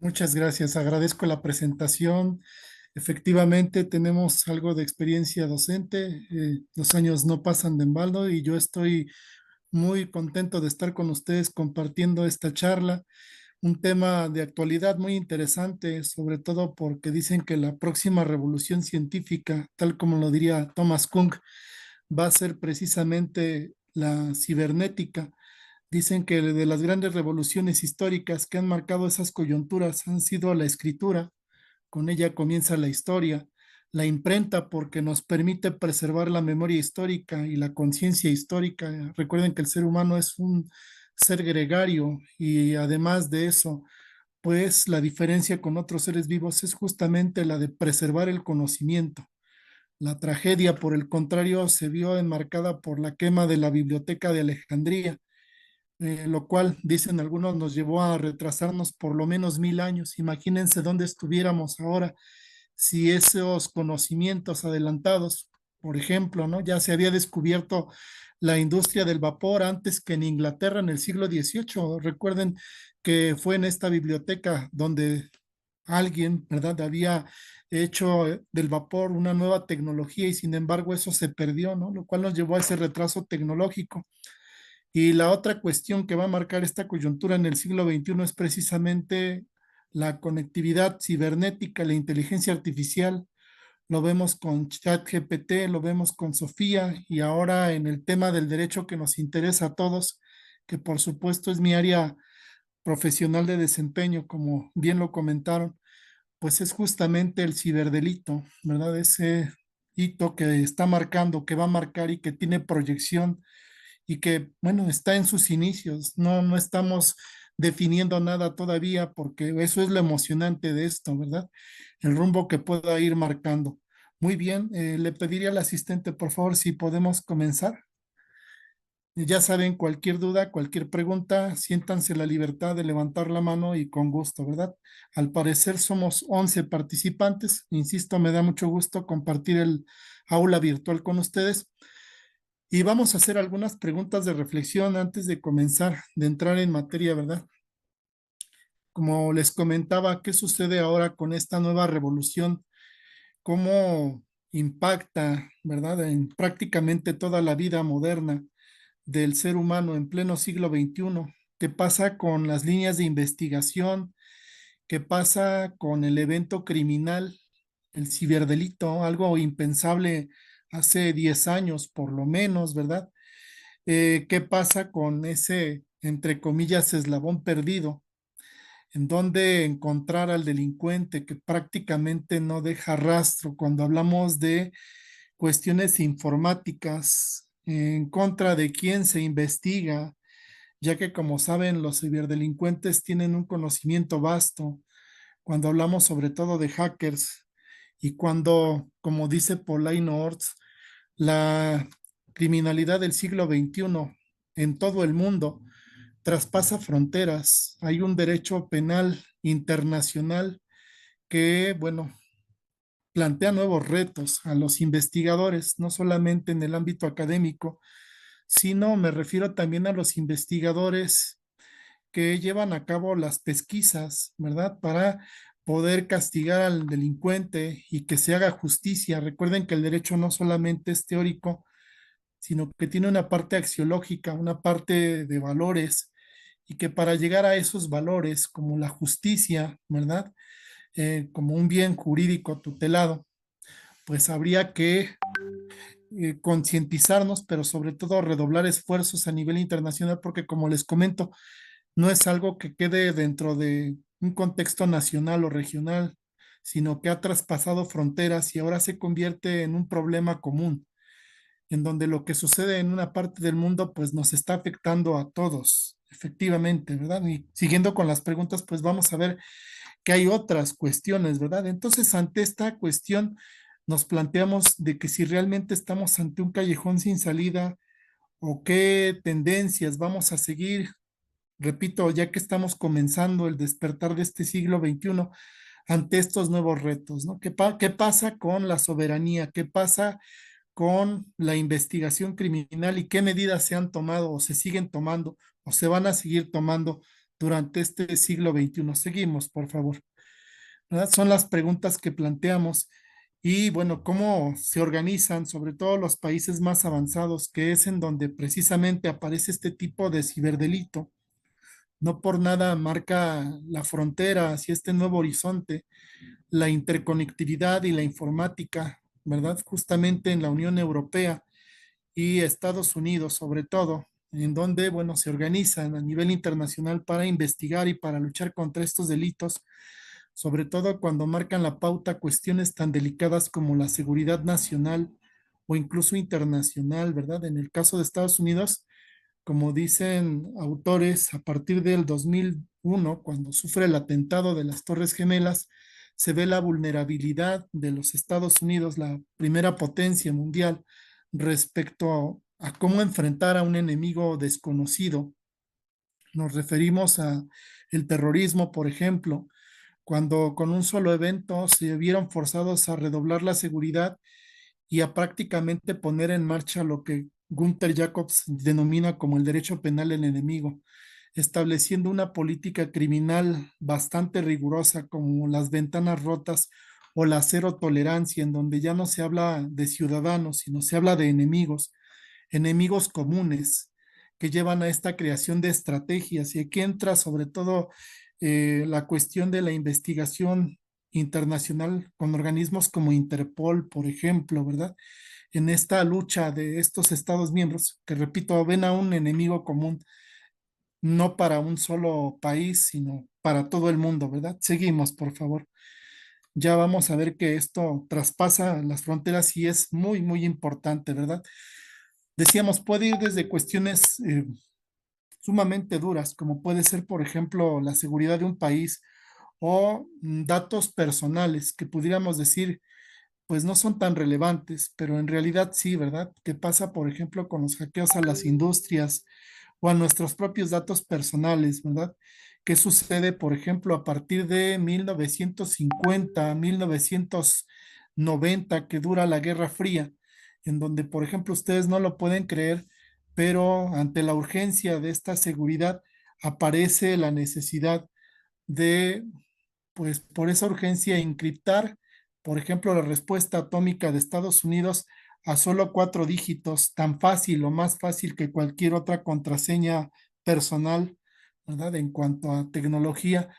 Muchas gracias, agradezco la presentación. Efectivamente, tenemos algo de experiencia docente. Los años no pasan de en balde y yo estoy muy contento de estar con ustedes compartiendo esta charla. Un tema de actualidad muy interesante, sobre todo porque dicen que la próxima revolución científica, tal como lo diría Thomas Kuhn, va a ser precisamente la cibernética. Dicen que de las grandes revoluciones históricas que han marcado esas coyunturas han sido la escritura, con ella comienza la historia, la imprenta porque nos permite preservar la memoria histórica y la conciencia histórica. Recuerden que el ser humano es un ser gregario y además de eso, pues la diferencia con otros seres vivos es justamente la de preservar el conocimiento. La tragedia, por el contrario, se vio enmarcada por la quema de la Biblioteca de Alejandría, lo cual, dicen algunos, nos llevó a retrasarnos por lo menos 1000 años. Imagínense dónde estuviéramos ahora si esos conocimientos adelantados, por ejemplo, ¿no? Ya se había descubierto la industria del vapor antes que en Inglaterra en el siglo XVIII. Recuerden que fue en esta biblioteca donde alguien, ¿verdad? Había hecho del vapor una nueva tecnología y sin embargo eso se perdió, ¿no? Lo cual nos llevó a ese retraso tecnológico. Y la otra cuestión que va a marcar esta coyuntura en el siglo XXI es precisamente la conectividad cibernética, la inteligencia artificial. Lo vemos con ChatGPT, lo vemos con Sofía y ahora en el tema del derecho que nos interesa a todos, que por supuesto es mi área profesional de desempeño, como bien lo comentaron, pues es justamente el ciberdelito, ¿verdad? Ese hito que está marcando, que va a marcar y que tiene proyección y que, bueno, está en sus inicios. No estamos definiendo nada todavía porque eso es lo emocionante de esto, ¿verdad? El rumbo que pueda ir marcando. Muy bien, le pediría al asistente, por favor, si podemos comenzar. Ya saben, cualquier duda, cualquier pregunta, siéntanse la libertad de levantar la mano y con gusto, ¿verdad? Al parecer somos 11 participantes. Insisto, me da mucho gusto compartir el aula virtual con ustedes. Y vamos a hacer algunas preguntas de reflexión antes de comenzar, de entrar en materia, ¿verdad? Como les comentaba, ¿qué sucede ahora con esta nueva revolución? ¿Cómo impacta, ¿verdad? En prácticamente toda la vida moderna del ser humano en pleno siglo XXI. ¿Qué pasa con las líneas de investigación? ¿Qué pasa con el evento criminal, el ciberdelito? Algo impensable hace 10 años, por lo menos, ¿verdad? ¿Qué pasa con ese, entre comillas, eslabón perdido? En donde encontrar al delincuente que prácticamente no deja rastro cuando hablamos de cuestiones informáticas, en contra de quién se investiga, ya que como saben, los ciberdelincuentes tienen un conocimiento vasto cuando hablamos sobre todo de hackers y cuando, como dice Pauline Orts, la criminalidad del siglo XXI en todo el mundo traspasa fronteras. Hay un derecho penal internacional que, bueno, plantea nuevos retos a los investigadores, no solamente en el ámbito académico, sino me refiero también a los investigadores que llevan a cabo las pesquisas, ¿verdad? Para poder castigar al delincuente y que se haga justicia. Recuerden que el derecho no solamente es teórico, sino que tiene una parte axiológica, una parte de valores, y que para llegar a esos valores, como la justicia, ¿verdad? Como un bien jurídico tutelado, pues habría que concientizarnos, pero sobre todo redoblar esfuerzos a nivel internacional, porque como les comento, no es algo que quede dentro de un contexto nacional o regional, sino que ha traspasado fronteras y ahora se convierte en un problema común, en donde lo que sucede en una parte del mundo pues nos está afectando a todos, efectivamente, ¿verdad? Y siguiendo con las preguntas, pues vamos a ver que hay otras cuestiones, ¿verdad? Entonces, ante esta cuestión, nos planteamos de que si realmente estamos ante un callejón sin salida o qué tendencias vamos a seguir. Repito, ya que estamos comenzando el despertar de este siglo XXI ante estos nuevos retos, ¿no? ¿Qué pasa con la soberanía? ¿Qué pasa con la investigación criminal y qué medidas se han tomado o se siguen tomando o se van a seguir tomando durante este siglo XXI? Seguimos, por favor. ¿Verdad? Son las preguntas que planteamos. Y bueno, cómo se organizan, sobre todo los países más avanzados, que es en donde precisamente aparece este tipo de ciberdelito. No por nada marca la frontera hacia este nuevo horizonte, la interconectividad y la informática, ¿verdad? Justamente en la Unión Europea y Estados Unidos, sobre todo, en donde, bueno, se organizan a nivel internacional para investigar y para luchar contra estos delitos, sobre todo cuando marcan la pauta cuestiones tan delicadas como la seguridad nacional o incluso internacional, ¿verdad? En el caso de Estados Unidos, como dicen autores, a partir del 2001, cuando sufre el atentado de las Torres Gemelas, se ve la vulnerabilidad de los Estados Unidos, la primera potencia mundial, respecto a cómo enfrentar a un enemigo desconocido. Nos referimos a el terrorismo, por ejemplo, cuando con un solo evento se vieron forzados a redoblar la seguridad y a prácticamente poner en marcha lo que Gunther Jacobs denomina como el derecho penal del enemigo, estableciendo una política criminal bastante rigurosa como las ventanas rotas o la cero tolerancia, en donde ya no se habla de ciudadanos, sino se habla de enemigos, enemigos comunes que llevan a esta creación de estrategias. Y aquí entra sobre todo la cuestión de la investigación internacional con organismos como Interpol, por ejemplo, ¿verdad? En esta lucha de estos Estados miembros, que repito, ven a un enemigo común, no para un solo país, sino para todo el mundo, ¿verdad? Seguimos, por favor. Ya vamos a ver que esto traspasa las fronteras y es muy, muy importante, ¿verdad? Decíamos, puede ir desde cuestiones sumamente duras, como puede ser, por ejemplo, la seguridad de un país o datos personales que pudiéramos decir pues no son tan relevantes, pero en realidad sí, ¿verdad? ¿Qué pasa, por ejemplo, con los hackeos a las industrias o a nuestros propios datos personales, ¿verdad? ¿Qué sucede, por ejemplo, a partir de 1950, 1990, que dura la Guerra Fría, en donde, por ejemplo, ustedes no lo pueden creer, pero ante la urgencia de esta seguridad aparece la necesidad de pues por esa urgencia encriptar, por ejemplo, la respuesta atómica de Estados Unidos a solo 4 dígitos, tan fácil o más fácil que cualquier otra contraseña personal, ¿verdad? En cuanto a tecnología,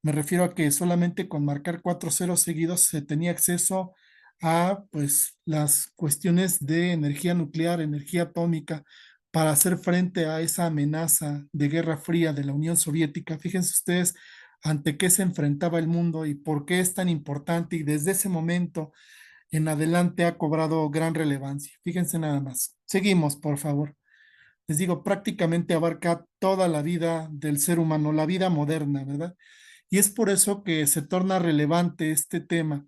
me refiero a que solamente con marcar 4 ceros seguidos se tenía acceso a pues las cuestiones de energía nuclear, energía atómica, para hacer frente a esa amenaza de Guerra Fría de la Unión Soviética. Fíjense ustedes ante qué se enfrentaba el mundo y por qué es tan importante y desde ese momento en adelante ha cobrado gran relevancia. Fíjense nada más. Seguimos, por favor. Les digo, prácticamente abarca toda la vida del ser humano, la vida moderna, ¿verdad? Y es por eso que se torna relevante este tema,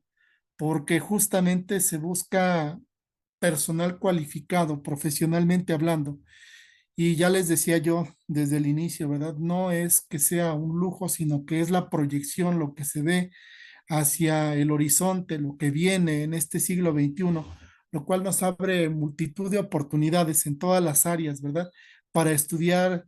porque justamente se busca personal cualificado, profesionalmente hablando. Y ya les decía yo desde el inicio, ¿verdad? No es que sea un lujo, sino que es la proyección, lo que se ve hacia el horizonte, lo que viene en este siglo XXI, lo cual nos abre multitud de oportunidades en todas las áreas, ¿verdad? Para estudiar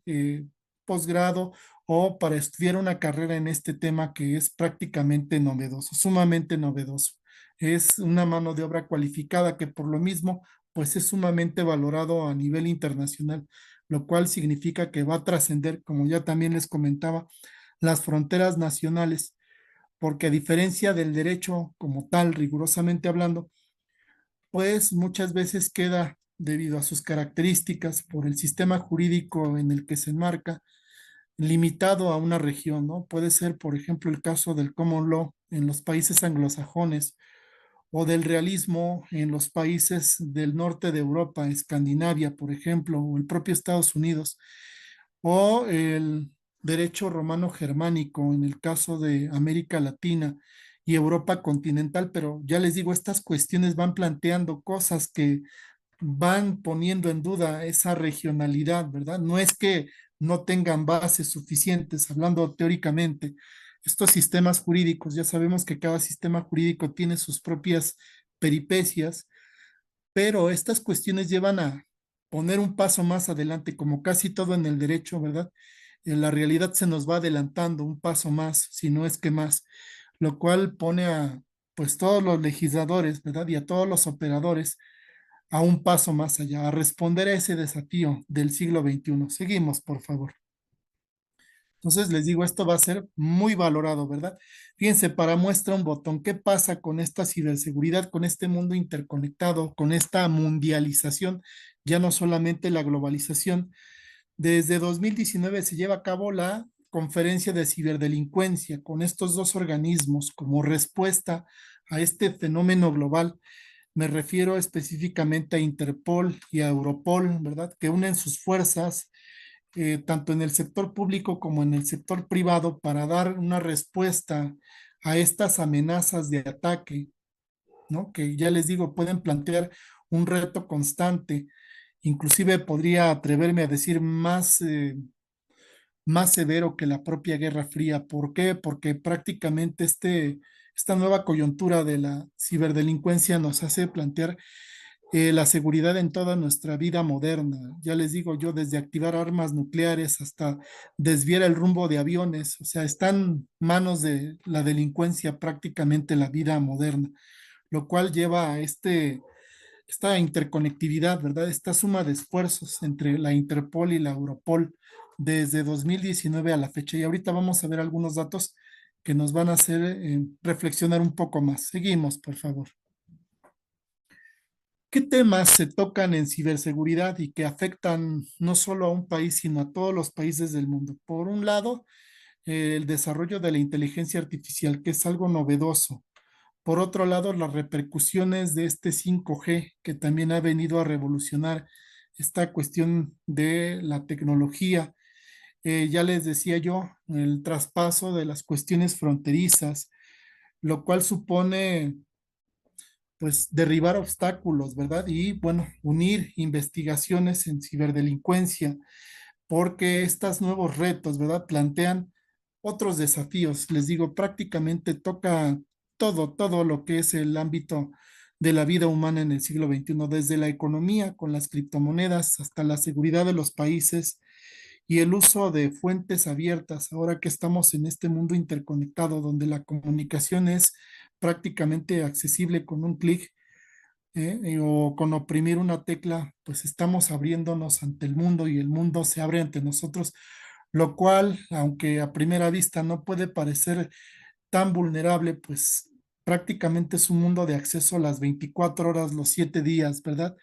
posgrado o para estudiar una carrera en este tema que es prácticamente novedoso, sumamente novedoso. Es una mano de obra cualificada que por lo mismo, pues es sumamente valorado a nivel internacional, lo cual significa que va a trascender, como ya también les comentaba, las fronteras nacionales porque a diferencia del derecho como tal, rigurosamente hablando, pues muchas veces queda, debido a sus características, por el sistema jurídico en el que se enmarca, limitado a una región, ¿no? Puede ser, por ejemplo, el caso del common law en los países anglosajones o del realismo en los países del norte de Europa, Escandinavia, por ejemplo, o el propio Estados Unidos o el derecho romano germánico en el caso de América Latina y Europa continental, pero ya les digo, estas cuestiones van planteando cosas que van poniendo en duda esa regionalidad, ¿verdad? No es que no tengan bases suficientes, hablando teóricamente. Estos sistemas jurídicos, ya sabemos que cada sistema jurídico tiene sus propias peripecias, pero estas cuestiones llevan a poner un paso más adelante, como casi todo en el derecho, ¿verdad? la realidad se nos va adelantando un paso más, si no es que más, lo cual pone a pues todos los legisladores, ¿verdad? Y a todos los operadores a un paso más allá, a responder a ese desafío del siglo XXI. Seguimos, por favor. Entonces les digo, esto va a ser muy valorado, ¿verdad? Fíjense, para muestra un botón, ¿qué pasa con esta ciberseguridad, con este mundo interconectado, con esta mundialización, ya no solamente la globalización? Desde 2019 se lleva a cabo la conferencia de ciberdelincuencia con estos dos organismos como respuesta a este fenómeno global. Me refiero específicamente a Interpol y a Europol, ¿verdad? Que unen sus fuerzas tanto en el sector público como en el sector privado para dar una respuesta a estas amenazas de ataque, ¿no? Que ya les digo, pueden plantear un reto constante, inclusive podría atreverme a decir más severo que la propia Guerra Fría. ¿Por qué? Porque prácticamente esta nueva coyuntura de la ciberdelincuencia nos hace plantear la seguridad en toda nuestra vida moderna. Ya les digo yo, desde activar armas nucleares hasta desviar el rumbo de aviones, o sea, están en manos de la delincuencia prácticamente la vida moderna, lo cual lleva a esta interconectividad, ¿verdad? Esta suma de esfuerzos entre la Interpol y la Europol desde 2019 a la fecha. Y ahorita vamos a ver algunos datos que nos van a hacer reflexionar un poco más. Seguimos, por favor. ¿Qué temas se tocan en ciberseguridad y que afectan no solo a un país, sino a todos los países del mundo? Por un lado, el desarrollo de la inteligencia artificial, que es algo novedoso. Por otro lado, las repercusiones de este 5G, que también ha venido a revolucionar esta cuestión de la tecnología. Ya les decía yo, el traspaso de las cuestiones fronterizas, lo cual supone pues derribar obstáculos, ¿verdad? Y bueno, unir investigaciones en ciberdelincuencia, porque estos nuevos retos, ¿verdad? Plantean otros desafíos. Les digo, prácticamente toca todo lo que es el ámbito de la vida humana en el siglo XXI, desde la economía con las criptomonedas hasta la seguridad de los países y el uso de fuentes abiertas, ahora que estamos en este mundo interconectado donde la comunicación es prácticamente accesible con un clic o con oprimir una tecla, pues estamos abriéndonos ante el mundo y el mundo se abre ante nosotros, lo cual, aunque a primera vista no puede parecer tan vulnerable, pues prácticamente es un mundo de acceso a las 24 horas, los 7 días, ¿verdad?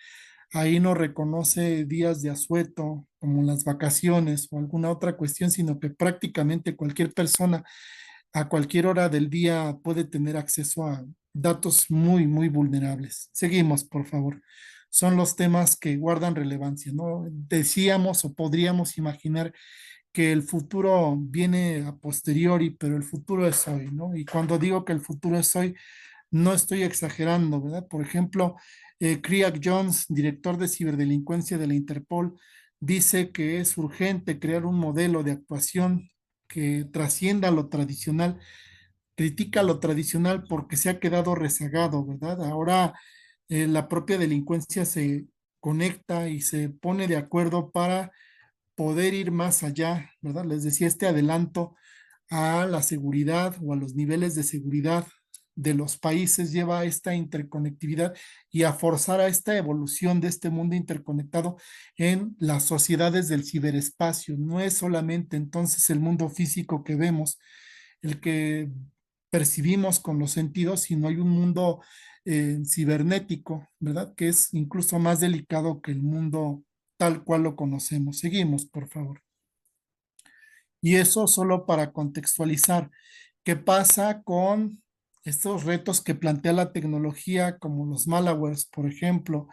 Ahí no reconoce días de asueto, como las vacaciones o alguna otra cuestión, sino que prácticamente cualquier persona a cualquier hora del día puede tener acceso a datos muy vulnerables. Seguimos, por favor. Son los temas que guardan relevancia, ¿no? Decíamos o podríamos imaginar que el futuro viene a posteriori, pero el futuro es hoy, ¿no? Y cuando digo que el futuro es hoy, no estoy exagerando, ¿verdad? Por ejemplo, Craig Jones, director de ciberdelincuencia de la Interpol, dice que es urgente crear un modelo de actuación que trascienda lo tradicional, critica lo tradicional porque se ha quedado rezagado, ¿verdad? Ahora la propia delincuencia se conecta y se pone de acuerdo para poder ir más allá, ¿verdad? Les decía, este adelanto a la seguridad o a los niveles de seguridad de los países lleva a esta interconectividad y a forzar a esta evolución de este mundo interconectado en las sociedades del ciberespacio. No es solamente entonces el mundo físico que vemos, el que percibimos con los sentidos, sino hay un mundo cibernético, ¿verdad? Que es incluso más delicado que el mundo tal cual lo conocemos. Seguimos, por favor. Y eso solo para contextualizar. ¿Qué pasa con estos retos que plantea la tecnología, como los malawares, por ejemplo,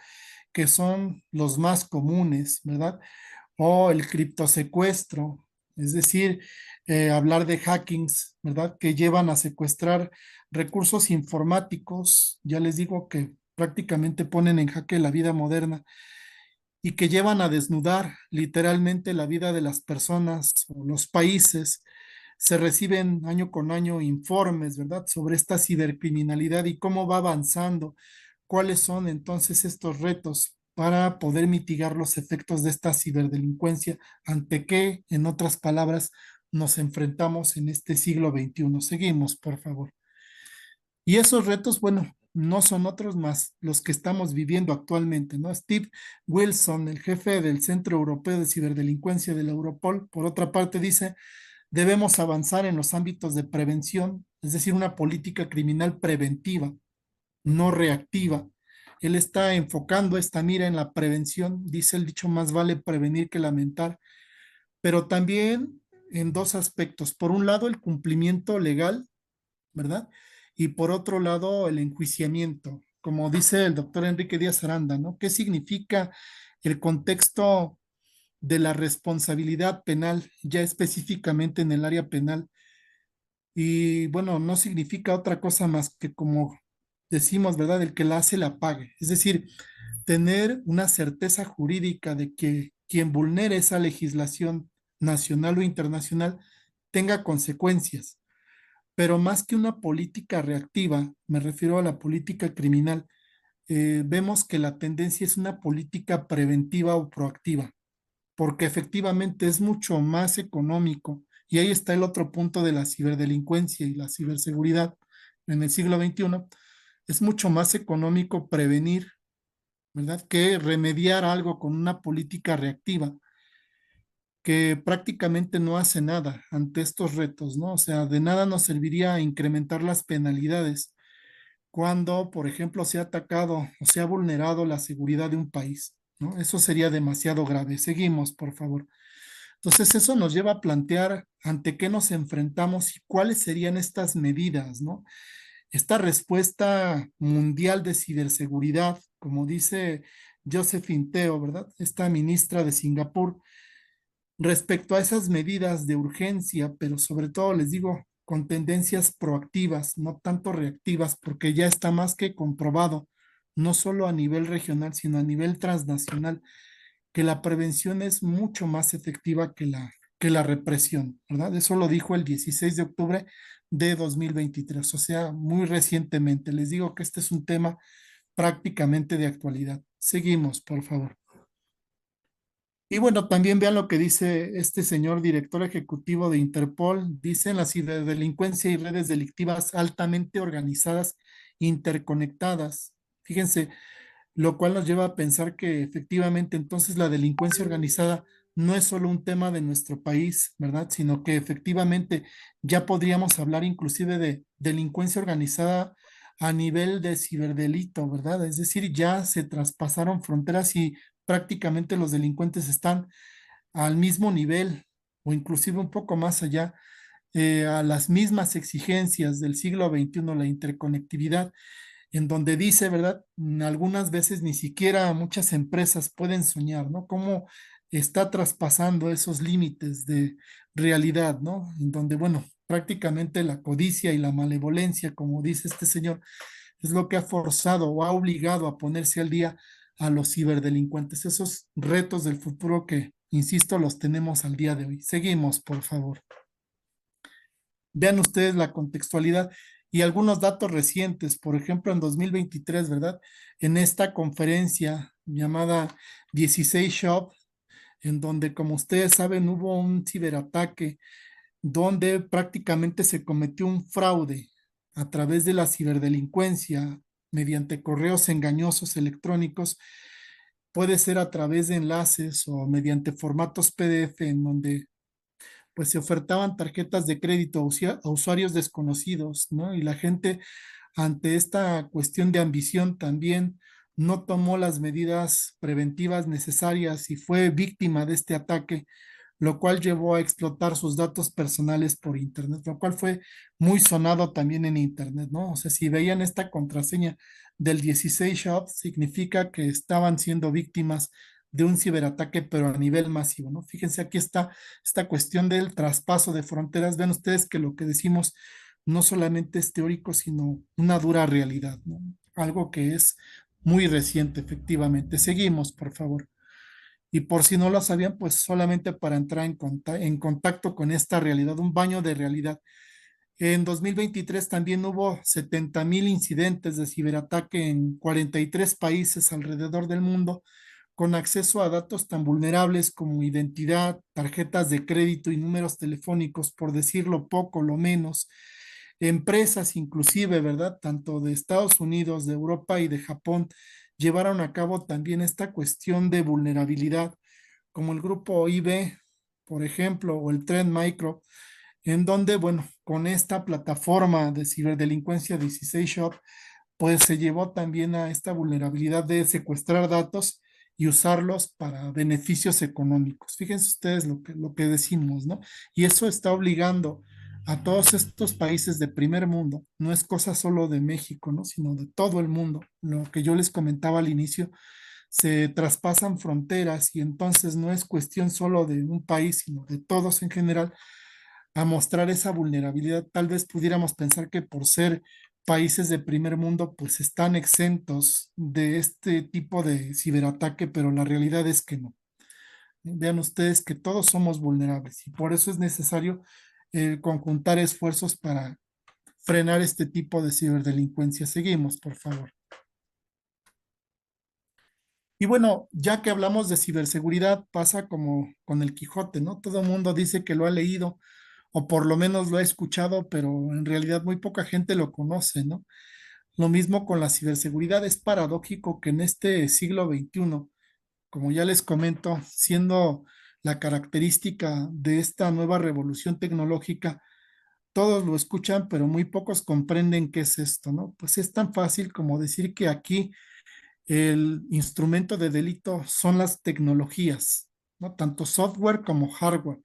que son los más comunes, ¿verdad? O el criptosecuestro, es decir, hablar de hackings, ¿verdad? Que llevan a secuestrar recursos informáticos, ya les digo que prácticamente ponen en jaque la vida moderna y que llevan a desnudar literalmente la vida de las personas o los países. Se reciben año con año informes, ¿verdad?, sobre esta cibercriminalidad y cómo va avanzando, cuáles son entonces estos retos. para poder mitigar los efectos de esta ciberdelincuencia, ante qué, en otras palabras, nos enfrentamos en este siglo XXI. Seguimos, por favor. Y esos retos, bueno, no son otros más los que estamos viviendo actualmente, ¿no? Steve Wilson, el jefe del Centro Europeo de Ciberdelincuencia de la Europol, por otra parte, dice, debemos avanzar en los ámbitos de prevención, es decir, una política criminal preventiva, no reactiva. Él está enfocando esta mira en la prevención, dice el dicho, más vale prevenir que lamentar, pero también en dos aspectos. Por un lado, el cumplimiento legal, ¿verdad? Y por otro lado, el enjuiciamiento, como dice el doctor Enrique Díaz Aranda, ¿no? ¿Qué significa el contexto de la responsabilidad penal, ya específicamente en el área penal? Y bueno, no significa otra cosa más que como decimos, ¿verdad? El que la hace la pague. Es decir, tener una certeza jurídica de que quien vulnere esa legislación nacional o internacional tenga consecuencias. Pero más que una política reactiva, me refiero a la política criminal, vemos que la tendencia es una política preventiva o proactiva, porque efectivamente es mucho más económico. Y ahí está el otro punto de la ciberdelincuencia y la ciberseguridad en el siglo XXI. Es mucho más económico prevenir, ¿verdad?, que remediar algo con una política reactiva que prácticamente no hace nada ante estos retos, ¿no? O sea, de nada nos serviría incrementar las penalidades cuando, por ejemplo, se ha atacado o se ha vulnerado la seguridad de un país, ¿no? Eso sería demasiado grave. Seguimos, por favor. Entonces, eso nos lleva a plantear ante qué nos enfrentamos y cuáles serían estas medidas, ¿no? Esta respuesta mundial de ciberseguridad, como dice Josephine Teo, ¿verdad? Esta ministra de Singapur, respecto a esas medidas de urgencia, pero sobre todo les digo, con tendencias proactivas, no tanto reactivas, porque ya está más que comprobado, no solo a nivel regional, sino a nivel transnacional, que la prevención es mucho más efectiva que la represión, ¿verdad? Eso lo dijo el 16 de octubre de 2023, o sea, muy recientemente. Les digo que este es un tema prácticamente de actualidad. Seguimos, por favor. Y bueno, también vean lo que dice este señor director ejecutivo de Interpol. Dicen la ciberdelincuencia y redes delictivas altamente organizadas, interconectadas. Fíjense, lo cual nos lleva a pensar que efectivamente entonces la delincuencia organizada no es solo un tema de nuestro país, ¿verdad? Sino que efectivamente ya podríamos hablar inclusive de delincuencia organizada a nivel de ciberdelito, ¿verdad? Es decir, ya se traspasaron fronteras y prácticamente los delincuentes están al mismo nivel o inclusive un poco más allá, a las mismas exigencias del siglo XXI, la interconectividad, en donde dice, ¿verdad? Algunas veces ni siquiera muchas empresas pueden soñar, ¿no? Cómo está traspasando esos límites de realidad, ¿no? En donde, bueno, prácticamente la codicia y la malevolencia, como dice este señor, es lo que ha forzado o ha obligado a ponerse al día a los ciberdelincuentes. Esos retos del futuro que, insisto, los tenemos al día de hoy. Seguimos, por favor. Vean ustedes la contextualidad y algunos datos recientes, por ejemplo, en 2023, ¿verdad? En esta conferencia llamada 16 Shop, en donde, como ustedes saben, hubo un ciberataque donde prácticamente se cometió un fraude a través de la ciberdelincuencia mediante correos engañosos electrónicos. Puede ser a través de enlaces o mediante formatos PDF en donde pues se ofertaban tarjetas de crédito a usuarios desconocidos, ¿no? Y la gente ante esta cuestión de ambición también no tomó las medidas preventivas necesarias y fue víctima de este ataque, lo cual llevó a explotar sus datos personales por Internet, lo cual fue muy sonado también en Internet, ¿no? O sea, si veían esta contraseña del 16 Shop, significa que estaban siendo víctimas de un ciberataque, pero a nivel masivo, ¿no? Fíjense, aquí está esta cuestión del traspaso de fronteras. Ven ustedes que lo que decimos no solamente es teórico, sino una dura realidad, ¿no? Algo que es muy reciente, efectivamente. Seguimos, por favor. Y por si no lo sabían, pues solamente para entrar en contacto con esta realidad, un baño de realidad. En 2023 también hubo 70,000 incidentes de ciberataque en 43 países alrededor del mundo, con acceso a datos tan vulnerables como identidad, tarjetas de crédito y números telefónicos, por decirlo poco, lo menos. Empresas inclusive, ¿verdad? Tanto de Estados Unidos, de Europa y de Japón llevaron a cabo también esta cuestión de vulnerabilidad, como el grupo IB, por ejemplo, o el Trend Micro, en donde, bueno, con esta plataforma de ciberdelincuencia 16 Shop, pues se llevó también a esta vulnerabilidad de secuestrar datos y usarlos para beneficios económicos. Fíjense ustedes lo que decimos, ¿no? Y eso está obligando a todos estos países de primer mundo, no es cosa solo de México, ¿no? Sino de todo el mundo. Lo que yo les comentaba al inicio, se traspasan fronteras y entonces no es cuestión solo de un país, sino de todos en general a mostrar esa vulnerabilidad. Tal vez pudiéramos pensar que por ser países de primer mundo, pues están exentos de este tipo de ciberataque, pero la realidad es que no. Vean ustedes que todos somos vulnerables y por eso es necesario conjuntar esfuerzos para frenar este tipo de ciberdelincuencia. Seguimos, por favor. Y bueno, ya que hablamos de ciberseguridad, pasa como con el Quijote, ¿no? Todo el mundo dice que lo ha leído o por lo menos lo ha escuchado, pero en realidad muy poca gente lo conoce, ¿no? Lo mismo con la ciberseguridad. Es paradójico que en este siglo XXI, como ya les comento, siendo la característica de esta nueva revolución tecnológica, todos lo escuchan, pero muy pocos comprenden qué es esto, ¿no? Pues es tan fácil como decir que aquí el instrumento de delito son las tecnologías, ¿no? Tanto software como hardware.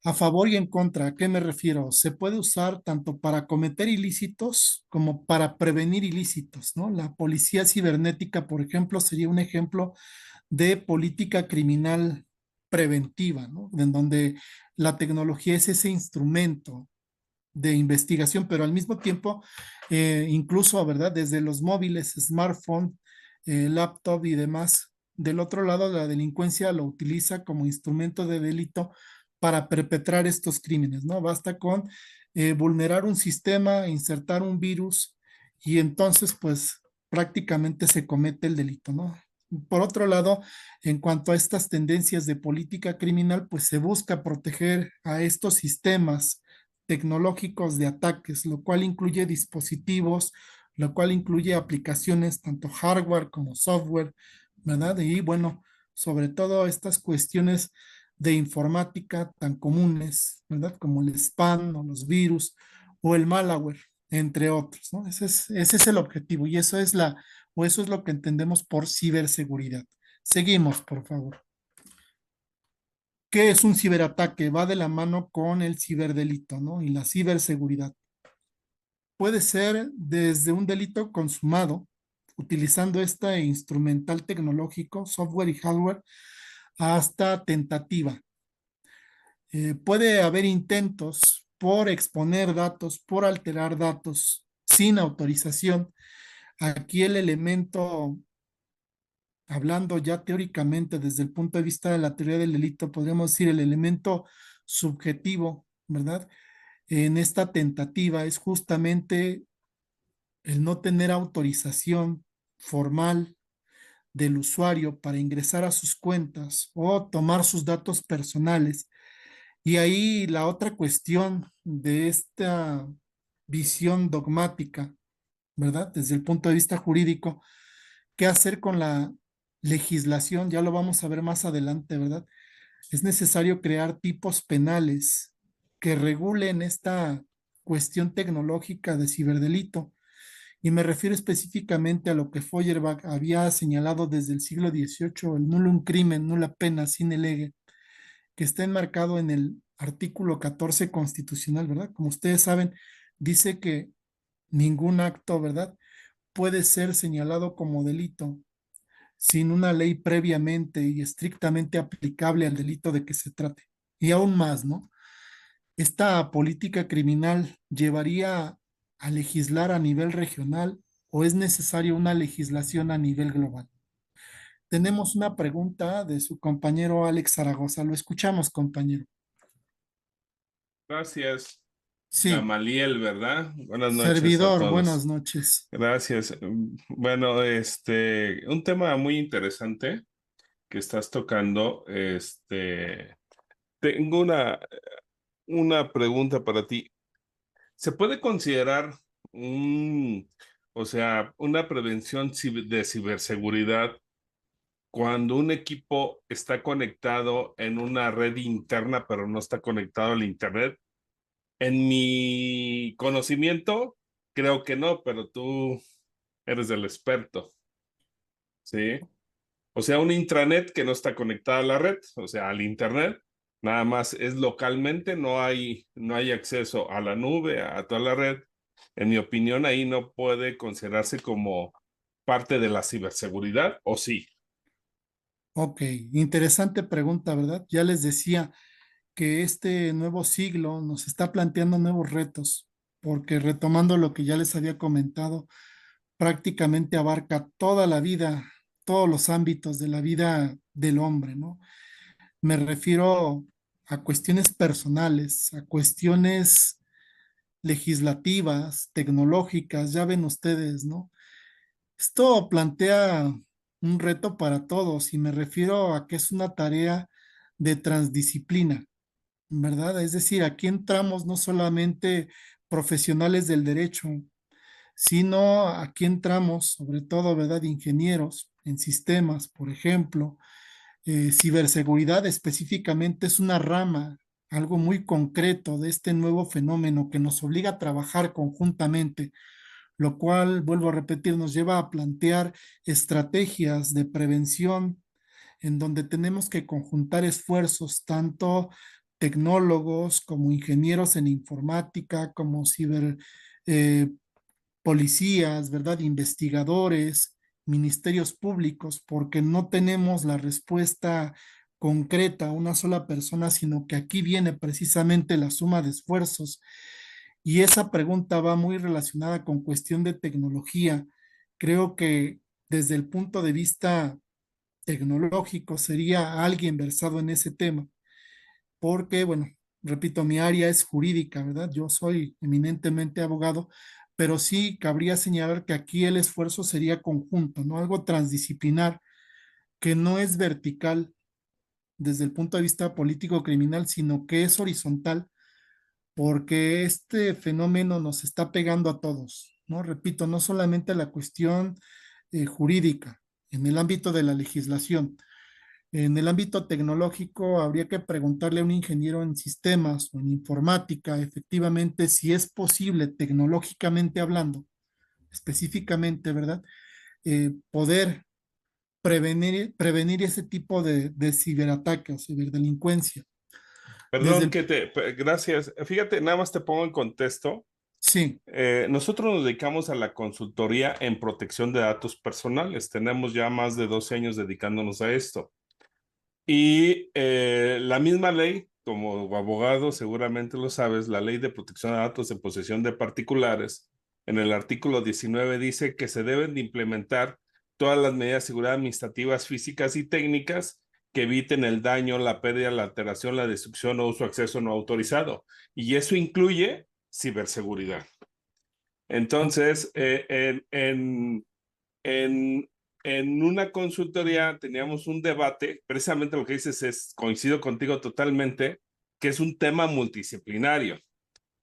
A favor y en contra, ¿a qué me refiero? Se puede usar tanto para cometer ilícitos como para prevenir ilícitos, ¿no? La policía cibernética, por ejemplo, sería un ejemplo de política criminal preventiva, ¿no? En donde la tecnología es ese instrumento de investigación, pero al mismo tiempo, incluso, ¿verdad? Desde los móviles, smartphone, laptop y demás. Del otro lado, la delincuencia lo utiliza como instrumento de delito para perpetrar estos crímenes, ¿no? Basta con vulnerar un sistema, insertar un virus y entonces, pues, prácticamente se comete el delito, ¿no? Por otro lado, en cuanto a estas tendencias de política criminal, pues se busca proteger a estos sistemas tecnológicos de ataques, lo cual incluye dispositivos, lo cual incluye aplicaciones, tanto hardware como software, ¿verdad? Y bueno, sobre todo estas cuestiones de informática tan comunes, ¿verdad? Como el spam o los virus o el malware, entre otros, ¿no? Ese es el objetivo y eso es lo que entendemos por ciberseguridad. Seguimos, por favor. ¿Qué es un ciberataque? Va de la mano con el ciberdelito, ¿no? Y la ciberseguridad. Puede ser desde un delito consumado, utilizando este instrumental tecnológico, software y hardware, hasta tentativa. Puede haber intentos por exponer datos, por alterar datos sin autorización. Aquí el elemento, hablando ya teóricamente desde el punto de vista de la teoría del delito, podríamos decir el elemento subjetivo, ¿verdad? En esta tentativa es justamente el no tener autorización formal del usuario para ingresar a sus cuentas o tomar sus datos personales. Y ahí la otra cuestión de esta visión dogmática, ¿verdad? Desde el punto de vista jurídico, ¿qué hacer con la legislación? Ya lo vamos a ver más adelante, ¿verdad? Es necesario crear tipos penales que regulen esta cuestión tecnológica de ciberdelito. Y me refiero específicamente a lo que Feuerbach había señalado desde el siglo XVIII, el nullum crimen, nulla pena, sine lege, que está enmarcado en el artículo 14 constitucional, ¿verdad? Como ustedes saben, dice que ningún acto, ¿verdad?, puede ser señalado como delito sin una ley previamente y estrictamente aplicable al delito de que se trate. Y aún más, ¿no? ¿Esta política criminal llevaría a legislar a nivel regional o es necesaria una legislación a nivel global? Tenemos una pregunta de su compañero Alex Zaragoza. Lo escuchamos, compañero. Gracias. Sí, Gamaliel, ¿verdad? Buenas noches a servidor, buenas todos. noches. Gracias. Bueno, un tema muy interesante que estás tocando. Tengo una pregunta para ti. ¿Se puede considerar un, una prevención de ciberseguridad cuando un equipo está conectado en una red interna, pero no está conectado al internet? En mi conocimiento, creo que no, pero tú eres el experto, ¿sí? O sea, un intranet que no está conectada a la red, o sea, al internet, nada más es localmente, no hay acceso a la nube, a toda la red. En mi opinión, ahí no puede considerarse como parte de la ciberseguridad, ¿o sí? Ok, interesante pregunta, ¿verdad? Ya les decía que este nuevo siglo nos está planteando nuevos retos, porque retomando lo que ya les había comentado, prácticamente abarca toda la vida, todos los ámbitos de la vida del hombre, ¿no? Me refiero a cuestiones personales, a cuestiones legislativas, tecnológicas, ya ven ustedes, ¿no? Esto plantea un reto para todos y me refiero a que es una tarea de transdisciplina, ¿verdad? Es decir, aquí entramos no solamente profesionales del derecho, sino aquí entramos sobre todo, ¿verdad? Ingenieros en sistemas, por ejemplo. Ciberseguridad específicamente es una rama, algo muy concreto de este nuevo fenómeno que nos obliga a trabajar conjuntamente, lo cual, vuelvo a repetir, nos lleva a plantear estrategias de prevención en donde tenemos que conjuntar esfuerzos, tanto tecnólogos como ingenieros en informática, como ciber eh, policías, ¿verdad? Investigadores, ministerios públicos, porque no tenemos la respuesta concreta a una sola persona, sino que aquí viene precisamente la suma de esfuerzos. Y esa pregunta va muy relacionada con cuestión de tecnología. Creo que desde el punto de vista tecnológico sería alguien versado en ese tema, porque, bueno, repito, mi área es jurídica, ¿verdad? Yo soy eminentemente abogado, pero sí cabría señalar que aquí el esfuerzo sería conjunto, ¿no? Algo transdisciplinar, que no es vertical desde el punto de vista político criminal, sino que es horizontal, porque este fenómeno nos está pegando a todos, ¿no? Repito, no solamente la cuestión jurídica, en el ámbito de la legislación. En el ámbito tecnológico, habría que preguntarle a un ingeniero en sistemas o en informática, efectivamente, si es posible tecnológicamente hablando, específicamente, ¿verdad? Poder prevenir ese tipo de ciberataques o ciberdelincuencia. Desde Perdón el, gracias. Fíjate, nada más te pongo en contexto. sí, Nosotros nos dedicamos a la consultoría en protección de datos personales. Tenemos ya más de 12 años dedicándonos a esto. Y la misma ley, como abogado seguramente lo sabes, la ley de protección de datos en posesión de particulares, en el artículo 19 dice que se deben de implementar todas las medidas de seguridad administrativas, físicas y técnicas que eviten el daño, la pérdida, la alteración, la destrucción o uso o acceso no autorizado. Y eso incluye ciberseguridad. o- Entonces, en, en una consultoría teníamos un debate, precisamente lo que dices es, coincido contigo totalmente, que es un tema multidisciplinario.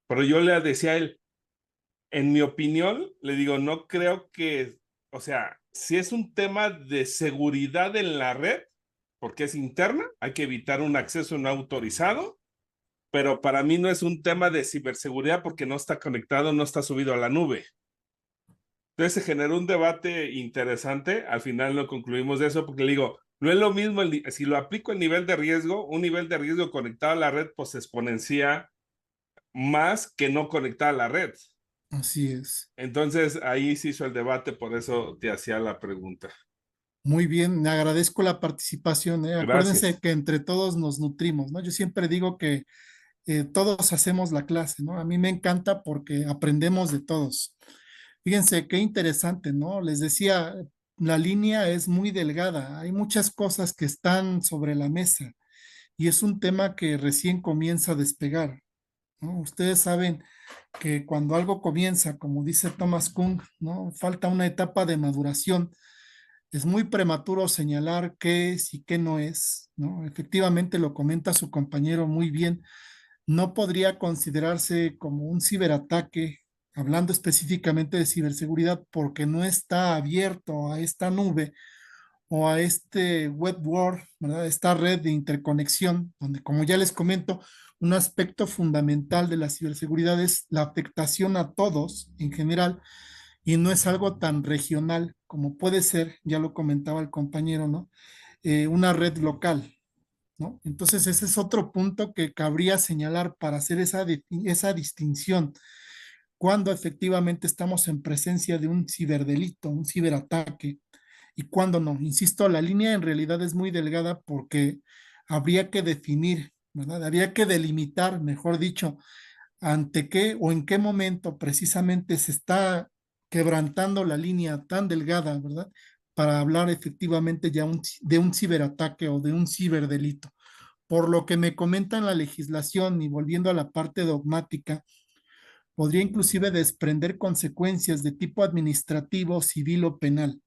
Pero yo le decía a él, en mi opinión, le digo, no creo que, o sea, si es un tema de seguridad en la red, porque es interna, hay que evitar un acceso no autorizado, pero para mí no es un tema de ciberseguridad porque no está conectado, no está subido a la nube. Entonces se generó un debate interesante. Al final no concluimos de eso porque le digo, no es lo mismo, si lo aplico el nivel de riesgo, un nivel de riesgo conectado a la red, pues se exponencia más que no conectado a la red. así es. Entonces ahí se hizo el debate, por eso te hacía la pregunta. Muy bien, me agradezco la participación, ¿eh? Acuérdense Gracias. que entre todos nos nutrimos, ¿no? Yo siempre digo que todos hacemos la clase, ¿no? A mí me encanta porque aprendemos de todos. Fíjense qué interesante, ¿no? Les decía, la línea es muy delgada, hay muchas cosas que están sobre la mesa y es un tema que recién comienza a despegar, ¿no? Ustedes saben que cuando algo comienza, como dice Thomas Kuhn, ¿no? Falta una etapa de maduración. Es muy prematuro señalar qué es y qué no es, ¿no? Efectivamente, lo comenta su compañero muy bien, no podría considerarse como un ciberataque, hablando específicamente de ciberseguridad, porque no está abierto a esta nube o a este web world, ¿verdad? Esta red de interconexión, donde, como ya les comento, un aspecto fundamental de la ciberseguridad es la afectación a todos en general y no es algo tan regional como puede ser, ya lo comentaba el compañero, ¿no? Una red local, ¿no? Entonces ese es otro punto que cabría señalar para hacer esa distinción cuando efectivamente estamos en presencia de un ciberdelito, un ciberataque, y cuando no. Insisto, la línea en realidad es muy delgada porque habría que definir, ¿verdad? Habría que delimitar, mejor dicho, ante qué o en qué momento precisamente se está quebrantando la línea tan delgada, ¿verdad? Para hablar efectivamente ya de un ciberataque o de un ciberdelito. Por lo que me comentan la legislación y volviendo a la parte dogmática, podría inclusive desprender consecuencias de tipo administrativo, civil o penal.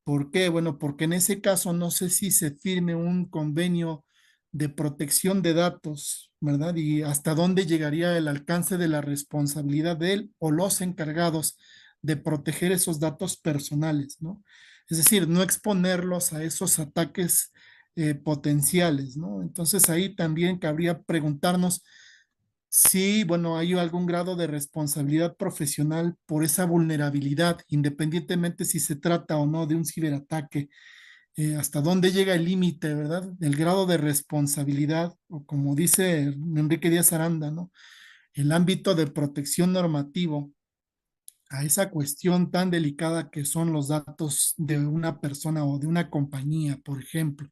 ¿Por qué? Bueno, porque en ese caso no sé si se firme un convenio de protección de datos, ¿verdad? Y hasta dónde llegaría el alcance de la responsabilidad de él o los encargados de proteger esos datos personales, ¿no? Es decir, no exponerlos a esos ataques potenciales, ¿no? Entonces ahí también cabría preguntarnos si, bueno, hay algún grado de responsabilidad profesional por esa vulnerabilidad, independientemente si se trata o no de un ciberataque, hasta dónde llega el límite, ¿verdad? El grado de responsabilidad, o como dice Enrique Díaz Aranda, ¿no? El ámbito de protección normativo a esa cuestión tan delicada que son los datos de una persona o de una compañía, por ejemplo,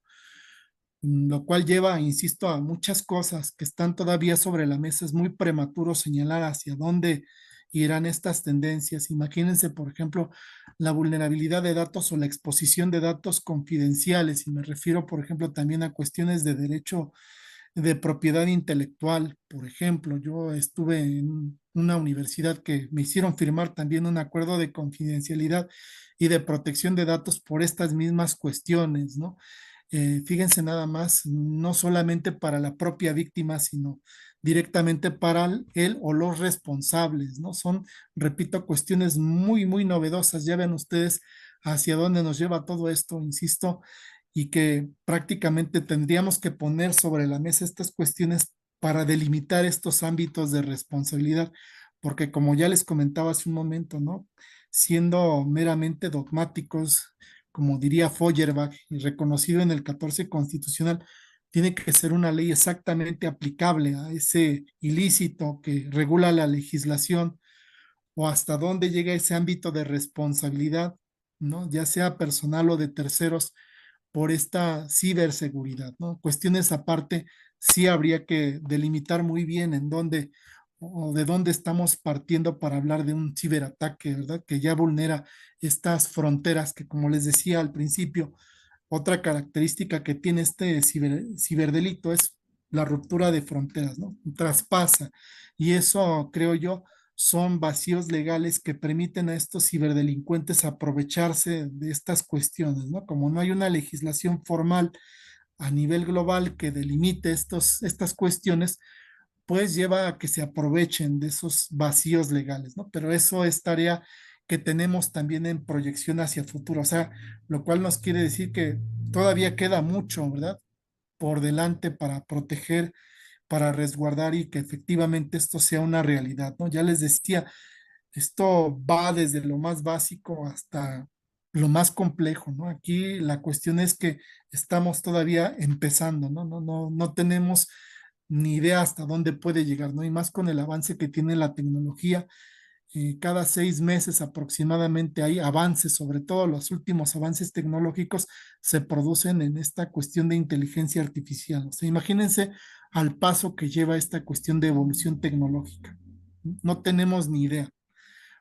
lo cual lleva, insisto, a muchas cosas que están todavía sobre la mesa. Es muy prematuro señalar hacia dónde irán estas tendencias. Imagínense, por ejemplo, la vulnerabilidad de datos o la exposición de datos confidenciales, y me refiero, por ejemplo, también a cuestiones de derecho de propiedad intelectual. Por ejemplo, yo estuve en una universidad que me hicieron firmar también un acuerdo de confidencialidad y de protección de datos por estas mismas cuestiones, ¿no? Fíjense nada más, no solamente para la propia víctima, sino directamente para él o los responsables, ¿no? Son, repito, cuestiones muy, muy novedosas. Ya ven ustedes hacia dónde nos lleva todo esto, insisto, y que prácticamente tendríamos que poner sobre la mesa estas cuestiones para delimitar estos ámbitos de responsabilidad, porque como ya les comentaba hace un momento, ¿no? Siendo meramente dogmáticos, como diría Feuerbach, y reconocido en el 14 constitucional, tiene que ser una ley exactamente aplicable a ese ilícito que regula la legislación o hasta dónde llega ese ámbito de responsabilidad, ¿no? Ya sea personal o de terceros por esta ciberseguridad, ¿no? Cuestiones aparte, sí habría que delimitar muy bien en dónde o de dónde estamos partiendo para hablar de un ciberataque, ¿verdad? Que ya vulnera estas fronteras que, como les decía al principio, otra característica que tiene este ciberdelito es la ruptura de fronteras, ¿no? Traspasa. Y eso, creo yo, son vacíos legales que permiten a estos ciberdelincuentes aprovecharse de estas cuestiones, ¿no? Como no hay una legislación formal a nivel global que delimite estas cuestiones, pues lleva a que se aprovechen de esos vacíos legales, ¿no? Pero eso es tarea que tenemos también en proyección hacia el futuro, o sea, lo cual nos quiere decir que todavía queda mucho, ¿verdad? Por delante para proteger, para resguardar y que efectivamente esto sea una realidad, ¿no? Ya les decía, esto va desde lo más básico hasta lo más complejo, ¿no? Aquí la cuestión es que estamos todavía empezando, ¿no? No tenemos ni idea hasta dónde puede llegar, ¿no? Y más con el avance que tiene la tecnología. Cada 6 meses aproximadamente hay avances, sobre todo los últimos avances tecnológicos se producen en esta cuestión de inteligencia artificial. O sea, imagínense al paso que lleva esta cuestión de evolución tecnológica. No tenemos ni idea.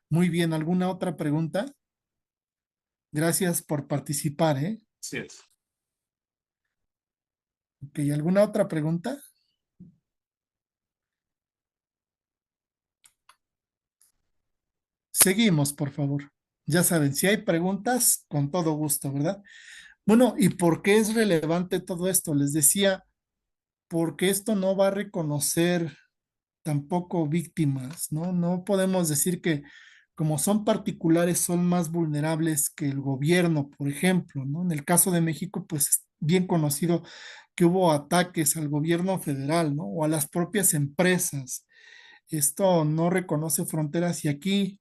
Muy bien, ¿alguna otra pregunta? Gracias por participar, ¿eh? Así es. Ok, ¿alguna otra pregunta? Seguimos, por favor. Ya saben, si hay preguntas, con todo gusto, ¿verdad? Bueno, ¿y por qué es relevante todo esto? Les decía, porque esto no va a reconocer tampoco víctimas, ¿no? No podemos decir que como son particulares son más vulnerables que el gobierno, por ejemplo, ¿no? En el caso de México, pues es bien conocido que hubo ataques al gobierno federal, ¿no? O a las propias empresas. Esto no reconoce fronteras y aquí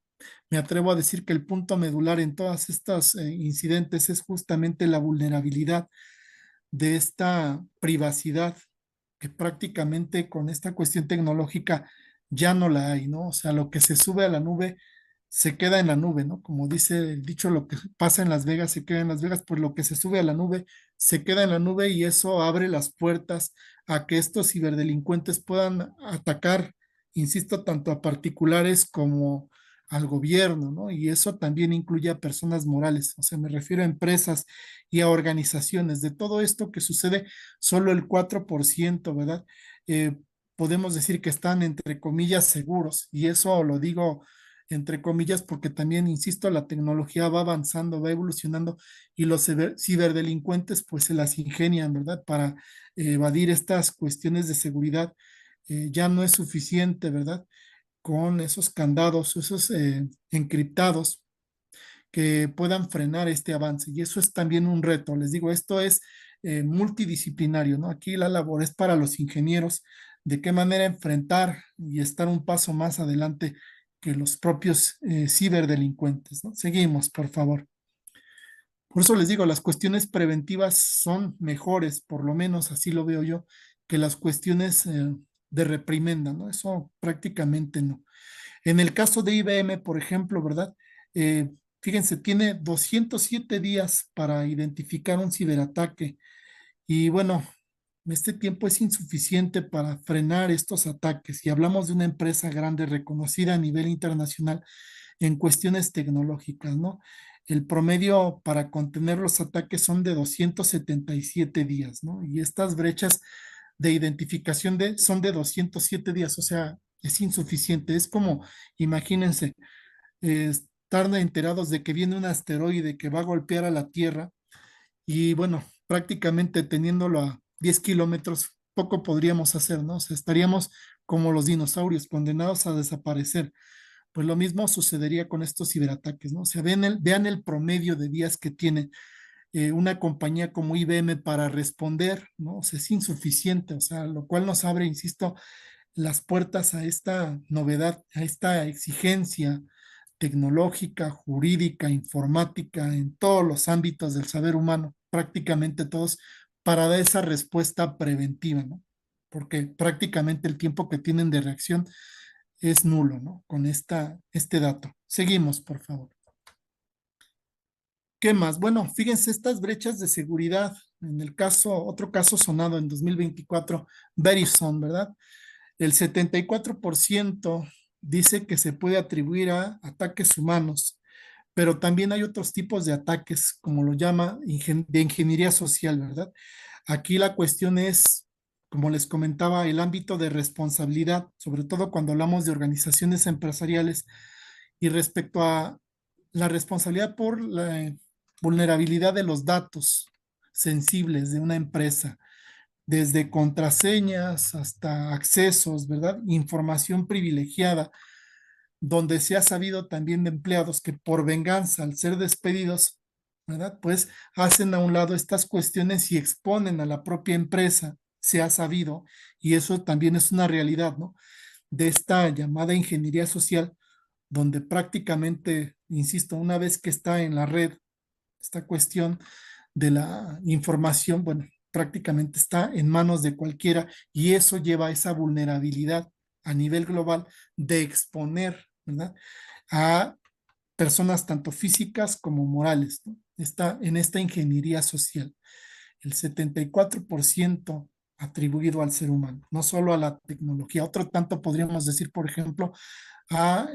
me atrevo a decir que el punto medular en todas estas incidentes es justamente la vulnerabilidad de esta privacidad que prácticamente con esta cuestión tecnológica ya no la hay, ¿no? O sea, lo que se sube a la nube se queda en la nube, ¿no? Como dice el dicho, lo que pasa en Las Vegas se queda en Las Vegas, pues lo que se sube a la nube se queda en la nube y eso abre las puertas a que estos ciberdelincuentes puedan atacar, insisto, tanto a particulares como al gobierno, ¿no? Y eso también incluye a personas morales, o sea, me refiero a empresas y a organizaciones. De todo esto que sucede, solo el 4%, ¿verdad? Eh, Podemos decir que están, entre comillas, seguros. Y eso lo digo entre comillas porque también, insisto, la tecnología va avanzando, va evolucionando y los ciberdelincuentes pues se las ingenian, ¿verdad? Para evadir estas cuestiones de seguridad. Ya no es suficiente, ¿verdad? Con esos candados, esos encriptados que puedan frenar este avance. Y eso es también un reto. Les digo, esto es multidisciplinario, ¿no? Aquí la labor es para los ingenieros, de qué manera enfrentar y estar un paso más adelante que los propios ciberdelincuentes, ¿no? Seguimos, por favor. Por eso les digo, las cuestiones preventivas son mejores, por lo menos así lo veo yo, que las cuestiones de reprimenda, ¿no? Eso prácticamente no. En el caso de IBM, por ejemplo, ¿verdad? Eh, Fíjense, tiene 207 días para identificar un ciberataque y bueno, este tiempo es insuficiente para frenar estos ataques y hablamos de una empresa grande reconocida a nivel internacional en cuestiones tecnológicas, ¿no? El promedio para contener los ataques son de 277 días, ¿no? Y estas brechas de identificación son de 207 días, o sea, es insuficiente. Es como, imagínense, estar enterados de que viene un asteroide que va a golpear a la Tierra y bueno, prácticamente teniéndolo a 10 kilómetros, poco podríamos hacer, ¿no? O sea, estaríamos como los dinosaurios, condenados a desaparecer. Pues lo mismo sucedería con estos ciberataques, ¿no? O sea, vean el promedio de días que tiene una compañía como IBM para responder, ¿no? O sea, es insuficiente, o sea, lo cual nos abre, insisto, las puertas a esta novedad, a esta exigencia tecnológica, jurídica, informática, en todos los ámbitos del saber humano, prácticamente todos, para dar esa respuesta preventiva, ¿no? Porque prácticamente el tiempo que tienen de reacción es nulo, ¿no? Con este dato. Seguimos, por favor. ¿Qué más? Bueno, fíjense estas brechas de seguridad. En el caso, otro caso sonado en 2024, Verizon, ¿verdad? El 74% dice que se puede atribuir a ataques humanos, pero también hay otros tipos de ataques, como lo llama de ingeniería social, ¿verdad? Aquí la cuestión es, como les comentaba, el ámbito de responsabilidad, sobre todo cuando hablamos de organizaciones empresariales y respecto a la responsabilidad por la vulnerabilidad de los datos sensibles de una empresa, desde contraseñas hasta accesos, ¿verdad? Información privilegiada, donde se ha sabido también de empleados que por venganza, al ser despedidos, ¿verdad? Pues hacen a un lado estas cuestiones y exponen a la propia empresa, se ha sabido, y eso también es una realidad, ¿no? De esta llamada ingeniería social, donde prácticamente, insisto, una vez que está en la red, esta cuestión de la información, bueno, prácticamente está en manos de cualquiera y eso lleva a esa vulnerabilidad a nivel global de exponer, ¿verdad? A personas tanto físicas como morales, ¿no? Está en esta ingeniería social. El 74% atribuido al ser humano, no solo a la tecnología. Otro tanto podríamos decir, por ejemplo, a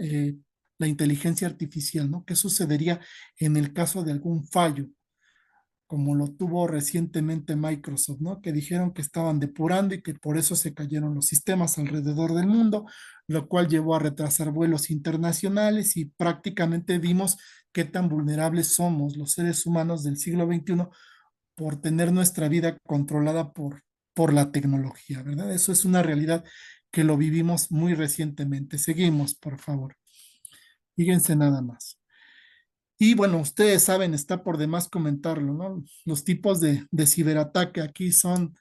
la inteligencia artificial, ¿no? ¿Qué sucedería en el caso de algún fallo? como lo tuvo recientemente Microsoft, ¿no? Que dijeron que estaban depurando y que por eso se cayeron los sistemas alrededor del mundo, lo cual llevó a retrasar vuelos internacionales y prácticamente vimos qué tan vulnerables somos los seres humanos del siglo XXI por tener nuestra vida controlada por la tecnología, ¿verdad? Eso es una realidad que lo vivimos muy recientemente. Seguimos, por favor. Fíjense nada más. Y bueno, ustedes saben, está por demás comentarlo, ¿no? Los tipos de ciberataque aquí son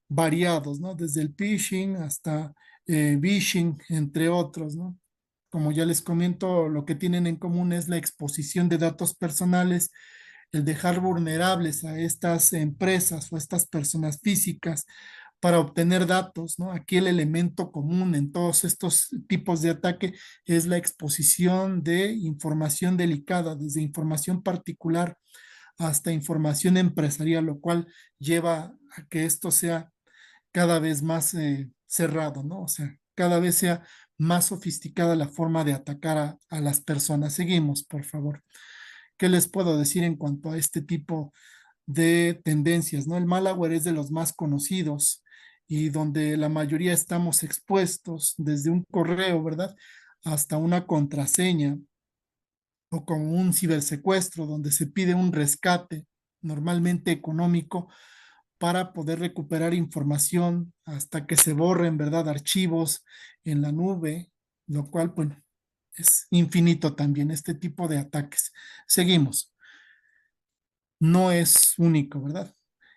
variados, ¿no? Desde el phishing hasta vishing, entre otros, ¿no? Como ya les comento, lo que tienen en común es la exposición de datos personales, el dejar vulnerables a estas empresas o estas personas físicas para obtener datos, ¿no? Aquí el elemento común en todos estos tipos de ataque es la exposición de información delicada, desde información particular hasta información empresarial, lo cual lleva a que esto sea cada vez más cerrado, ¿no? O sea, cada vez sea más sofisticada la forma de atacar a las personas. Seguimos, por favor. ¿Qué les puedo decir en cuanto a este tipo de tendencias, ¿no? El malware es de los más conocidos y donde la mayoría estamos expuestos desde un correo, ¿verdad? Hasta una contraseña o como un cibersecuestro donde se pide un rescate, normalmente económico, para poder recuperar información hasta que se borren, ¿verdad? Archivos en la nube, lo cual, bueno, es infinito también este tipo de ataques. Seguimos. No es único, ¿verdad?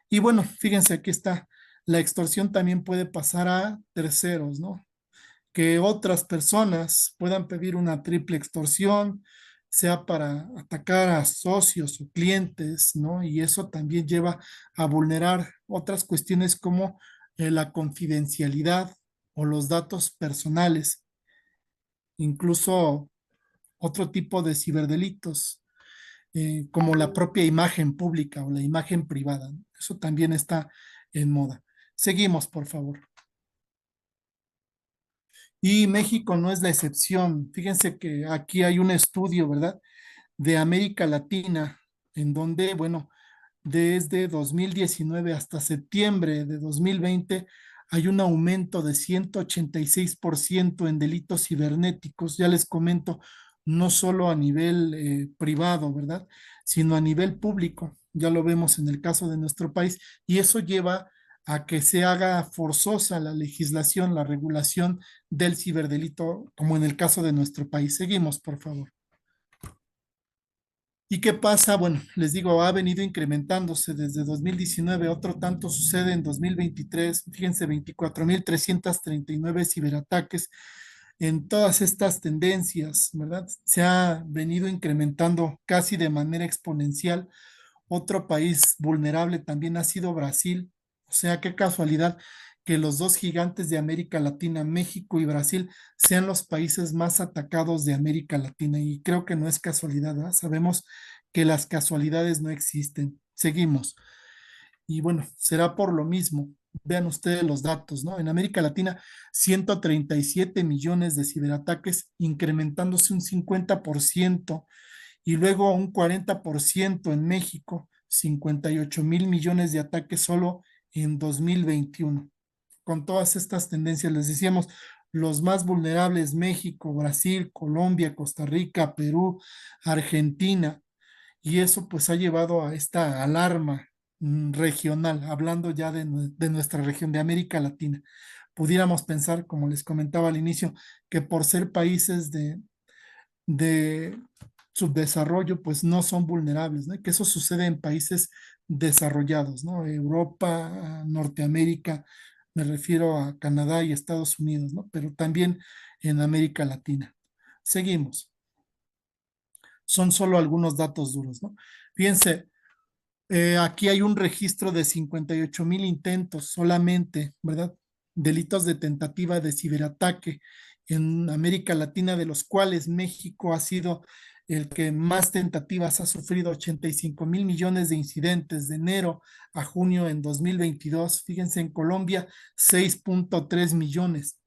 Y bueno, fíjense, aquí está. La extorsión también puede pasar a terceros, ¿no? Que otras personas puedan pedir una triple extorsión, sea para atacar a socios o clientes, ¿no? Y eso también lleva a vulnerar otras cuestiones como la confidencialidad o los datos personales, incluso otro tipo de ciberdelitos como la propia imagen pública o la imagen privada, ¿no? Eso también está en moda. Seguimos, por favor. Y México no es la excepción. Fíjense que aquí hay un estudio, ¿verdad? De América Latina, en donde, bueno, desde 2019 hasta septiembre de 2020 hay un aumento de 186% en delitos cibernéticos. Ya les comento, no solo a nivel privado, ¿verdad? Sino a nivel público. Ya lo vemos en el caso de nuestro país y eso lleva a que se haga forzosa la legislación, la regulación del ciberdelito, como en el caso de nuestro país. Seguimos, por favor. ¿Y qué pasa? Bueno, les digo, ha venido incrementándose desde 2019, otro tanto sucede en 2023. Fíjense, 24.339 ciberataques en todas estas tendencias, ¿verdad? Se ha venido incrementando casi de manera exponencial. Otro país vulnerable también ha sido Brasil. O sea, qué casualidad que los dos gigantes de América Latina, México y Brasil, sean los países más atacados de América Latina. Y creo que no es casualidad, ¿verdad? Sabemos que las casualidades no existen. Seguimos. Y bueno, será por lo mismo. Vean ustedes los datos, ¿no? En América Latina, 137 millones de ciberataques, incrementándose un 50% y luego un 40% en México, 58.000 millones de ataques solo en 2021. Con todas estas tendencias, les decíamos, los más vulnerables, México, Brasil, Colombia, Costa Rica, Perú, Argentina, y eso pues ha llevado a esta alarma regional, hablando ya de nuestra región, de América Latina. Pudiéramos pensar, como les comentaba al inicio, que por ser países de subdesarrollo, pues no son vulnerables, ¿no? Y que eso sucede en países desarrollados, ¿no? Europa, Norteamérica, me refiero a Canadá y Estados Unidos, ¿no? Pero también en América Latina. Seguimos. Son solo algunos datos duros, ¿no? Fíjense, aquí hay un registro de 58.000 intentos solamente, ¿verdad? Delitos de tentativa de ciberataque en América Latina, de los cuales México ha sido el que más tentativas ha sufrido, 85.000 millones de incidentes de enero a junio en 2022. Fíjense, en Colombia, 6.3 millones.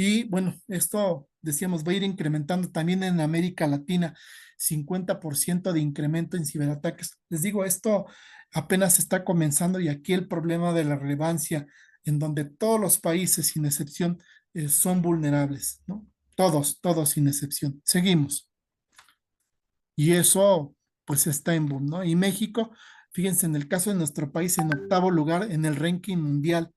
Y bueno, esto decíamos va a ir incrementando también en América Latina, 50% de incremento en ciberataques. Les digo, esto apenas está comenzando y aquí el problema de la relevancia, en donde todos los países, sin excepción, son vulnerables, ¿no? Todos, todos sin excepción. Seguimos. Y eso, pues está en boom, ¿no? Y México, fíjense, en el caso de nuestro país, en octavo lugar en el ranking mundial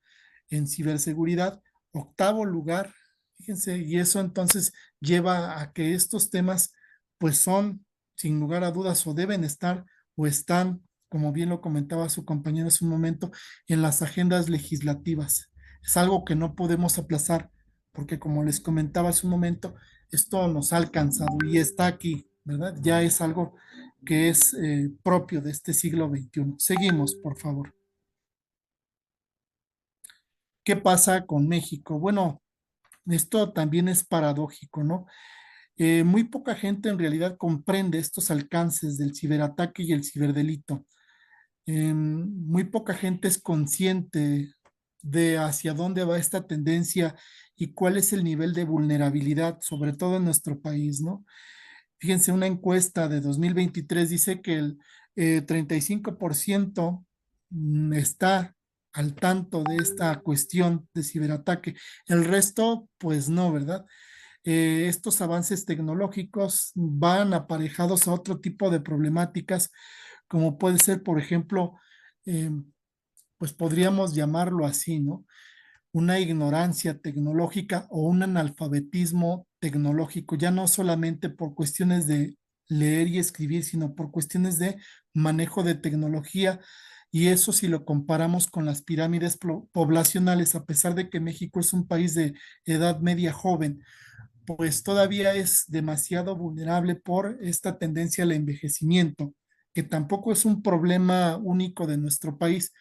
en ciberseguridad, octavo lugar, fíjense, y eso entonces lleva a que estos temas, pues son, sin lugar a dudas, o deben estar, o están, como bien lo comentaba su compañero hace un momento, en las agendas legislativas. Es algo que no podemos aplazar, porque como les comentaba hace un momento, esto nos ha alcanzado y está aquí, ¿verdad? Ya es algo que es propio de este siglo XXI. Seguimos, por favor. ¿Qué pasa con México? Bueno, esto también es paradójico, ¿no? Muy poca gente en realidad comprende estos alcances del ciberataque y el ciberdelito. Muy poca gente es consciente de hacia dónde va esta tendencia y cuál es el nivel de vulnerabilidad, sobre todo en nuestro país, ¿no? Fíjense, una encuesta de 2023 dice que el 35% está al tanto de esta cuestión de ciberataque. El resto, pues no, ¿verdad? Estos avances tecnológicos van aparejados a otro tipo de problemáticas, como puede ser, por ejemplo, eh, pues podríamos llamarlo así, ¿no? Una ignorancia tecnológica o un analfabetismo tecnológico, ya no solamente por cuestiones de leer y escribir, sino por cuestiones de manejo de tecnología. Y eso si lo comparamos con las pirámides poblacionales, a pesar de que México es un país de edad media joven, pues todavía es demasiado vulnerable por esta tendencia al envejecimiento, que tampoco es un problema único de nuestro país.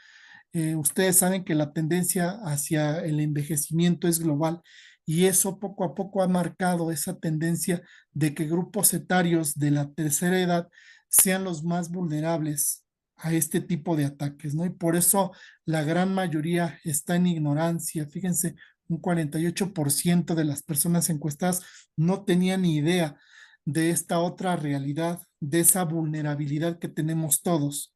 Ustedes saben que la tendencia hacia el envejecimiento es global y eso poco a poco ha marcado esa tendencia de que grupos etarios de la tercera edad sean los más vulnerables a este tipo de ataques, ¿no? Y por eso la gran mayoría está en ignorancia. Fíjense, un 48% de las personas encuestadas no tenían ni idea de esta otra realidad, de esa vulnerabilidad que tenemos todos.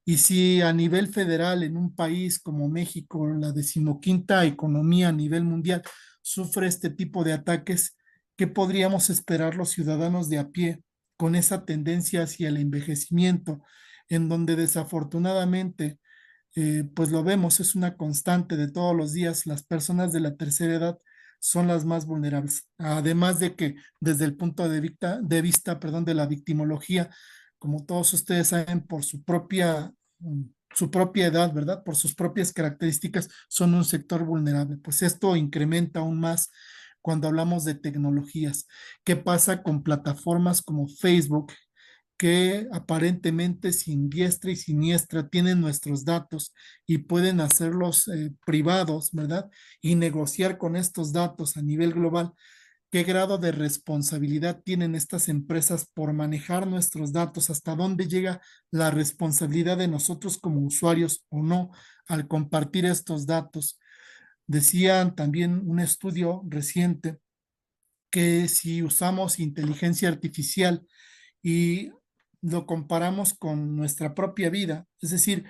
Y si a nivel federal, en un país como México, la decimoquinta economía a nivel mundial, sufre este tipo de ataques, ¿qué podríamos esperar los ciudadanos de a pie con esa tendencia hacia el envejecimiento, en donde desafortunadamente, pues lo vemos, es una constante de todos los días, las personas de la tercera edad son las más vulnerables. Además de que desde el punto de vista, perdón, de la victimología, como todos ustedes saben, por su propia edad, ¿verdad? Por sus propias características, son un sector vulnerable. Pues esto incrementa aún más cuando hablamos de tecnologías. ¿Qué pasa con plataformas como Facebook, que aparentemente sin diestra y siniestra tienen nuestros datos y pueden hacerlos privados, ¿verdad? Y negociar con estos datos a nivel global? ¿Qué grado de responsabilidad tienen estas empresas por manejar nuestros datos? ¿Hasta dónde llega la responsabilidad de nosotros como usuarios o no al compartir estos datos? Decían también un estudio reciente que si usamos inteligencia artificial y lo comparamos con nuestra propia vida, es decir,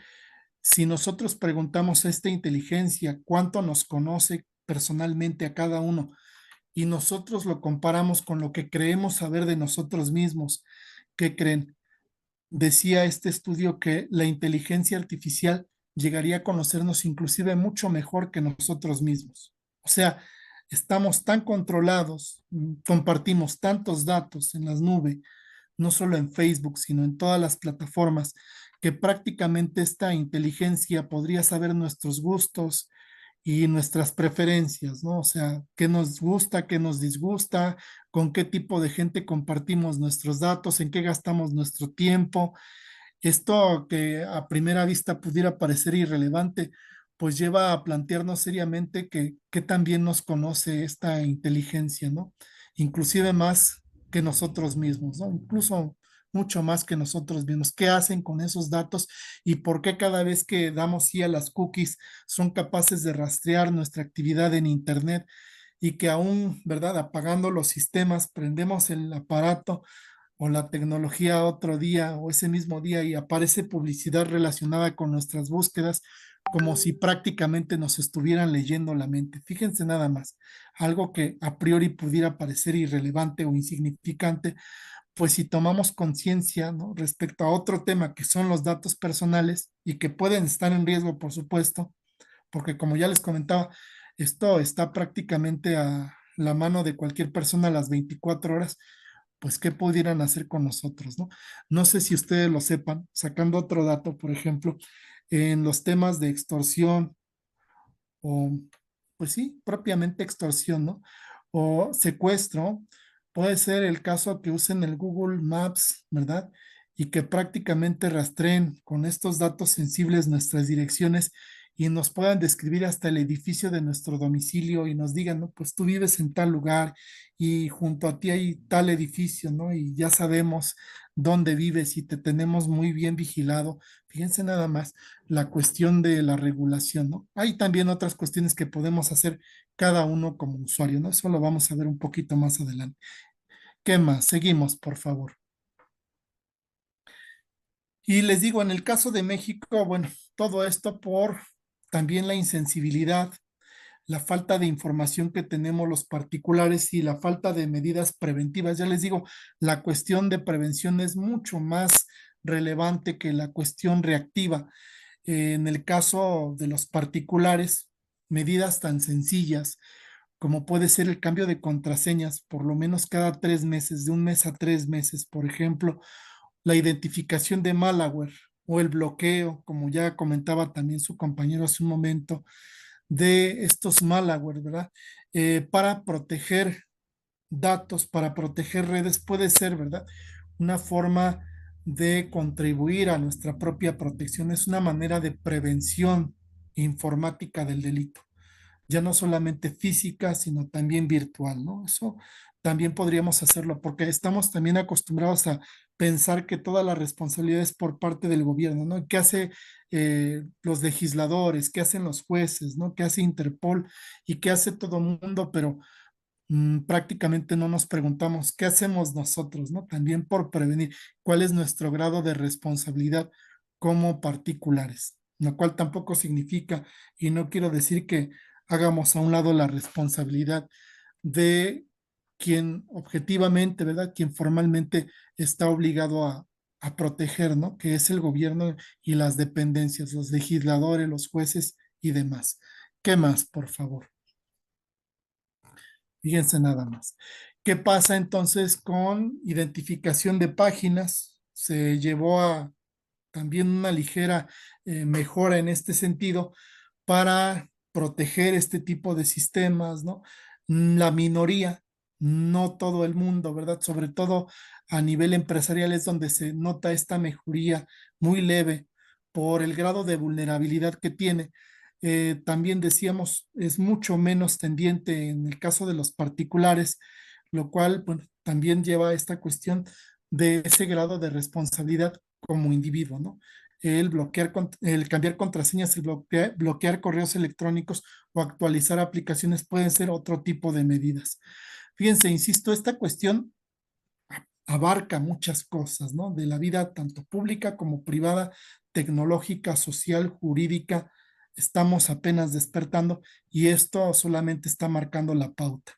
si nosotros preguntamos a esta inteligencia cuánto nos conoce personalmente a cada uno, y nosotros lo comparamos con lo que creemos saber de nosotros mismos, ¿qué creen? Decía este estudio que la inteligencia artificial llegaría a conocernos inclusive mucho mejor que nosotros mismos. O sea, estamos tan controlados, compartimos tantos datos en las nubes, no solo en Facebook, sino en todas las plataformas, que prácticamente esta inteligencia podría saber nuestros gustos y nuestras preferencias, ¿no? O sea, qué nos gusta, qué nos disgusta, con qué tipo de gente compartimos nuestros datos, en qué gastamos nuestro tiempo. Esto que a primera vista pudiera parecer irrelevante, pues lleva a plantearnos seriamente que también nos conoce esta inteligencia, ¿no? Inclusive más que nosotros mismos, ¿no? Incluso mucho más que nosotros mismos. ¿Qué hacen con esos datos y por qué cada vez que damos sí a las cookies son capaces de rastrear nuestra actividad en Internet? y que aún, ¿verdad? Apagando los sistemas, prendemos el aparato o la tecnología otro día o ese mismo día y aparece publicidad relacionada con nuestras búsquedas como si prácticamente nos estuvieran leyendo la mente. Fíjense nada más, algo que a priori pudiera parecer irrelevante o insignificante, pues si tomamos conciencia, ¿no? Respecto a otro tema que son los datos personales y que pueden estar en riesgo, por supuesto, porque como ya les comentaba, esto está prácticamente a la mano de cualquier persona a las 24 horas, pues qué pudieran hacer con nosotros, ¿no? No sé si ustedes lo sepan, sacando otro dato, por ejemplo, en los temas de extorsión o, pues sí, propiamente extorsión, ¿no? O secuestro, puede ser el caso que usen el Google Maps, ¿verdad? Y que prácticamente rastreen con estos datos sensibles nuestras direcciones y nos puedan describir hasta el edificio de nuestro domicilio y nos digan, ¿no? Pues tú vives en tal lugar y junto a ti hay tal edificio, ¿no? Y ya sabemos dónde vives y te tenemos muy bien vigilado. Fíjense nada más la cuestión de la regulación, ¿no? Hay también otras cuestiones que podemos hacer cada uno como usuario, ¿no? Eso lo vamos a ver un poquito más adelante. ¿Qué más? Seguimos, por favor. Y les digo, en el caso de México, bueno, todo esto por también la insensibilidad, la falta de información que tenemos los particulares y la falta de medidas preventivas. Ya les digo, la cuestión de prevención es mucho más relevante que la cuestión reactiva. En el caso de los particulares, medidas tan sencillas como puede ser el cambio de contraseñas, por lo menos cada 3 meses, de un mes a 3 meses, por ejemplo, la identificación de malware o el bloqueo, como ya comentaba también su compañero hace un momento, de estos malware, ¿verdad? Para proteger datos, para proteger redes, puede ser, ¿verdad? Una forma de contribuir a nuestra propia protección, es una manera de prevención informática del delito, ya no solamente física, sino también virtual, ¿no? Eso también podríamos hacerlo, porque estamos también acostumbrados a pensar que toda la responsabilidad es por parte del gobierno, ¿no? ¿Qué hace los legisladores? ¿Qué hacen los jueces? ¿No? ¿Qué hace Interpol? ¿Y qué hace todo el mundo? Pero prácticamente no nos preguntamos qué hacemos nosotros, ¿no? También por prevenir cuál es nuestro grado de responsabilidad como particulares, lo cual tampoco significa, y no quiero decir que hagamos a un lado la responsabilidad de quien objetivamente, ¿verdad? Quien formalmente está obligado a proteger, ¿no? Que es el gobierno y las dependencias, los legisladores, los jueces y demás. ¿Qué más, por favor? Fíjense nada más. ¿Qué pasa entonces con identificación de páginas? Se llevó a también una ligera mejora en este sentido para proteger este tipo de sistemas, ¿no? La minoría, no todo el mundo, ¿verdad? Sobre todo a nivel empresarial es donde se nota esta mejoría muy leve por el grado de vulnerabilidad que tiene. También decíamos, es mucho menos tendiente en el caso de los particulares, lo cual, bueno, también lleva a esta cuestión de ese grado de responsabilidad como individuo, ¿no? El cambiar contraseñas, bloquear correos electrónicos o actualizar aplicaciones pueden ser otro tipo de medidas. Fíjense, insisto, esta cuestión abarca muchas cosas, ¿no? De la vida tanto pública como privada, tecnológica, social, jurídica. Estamos apenas despertando y esto solamente está marcando la pauta.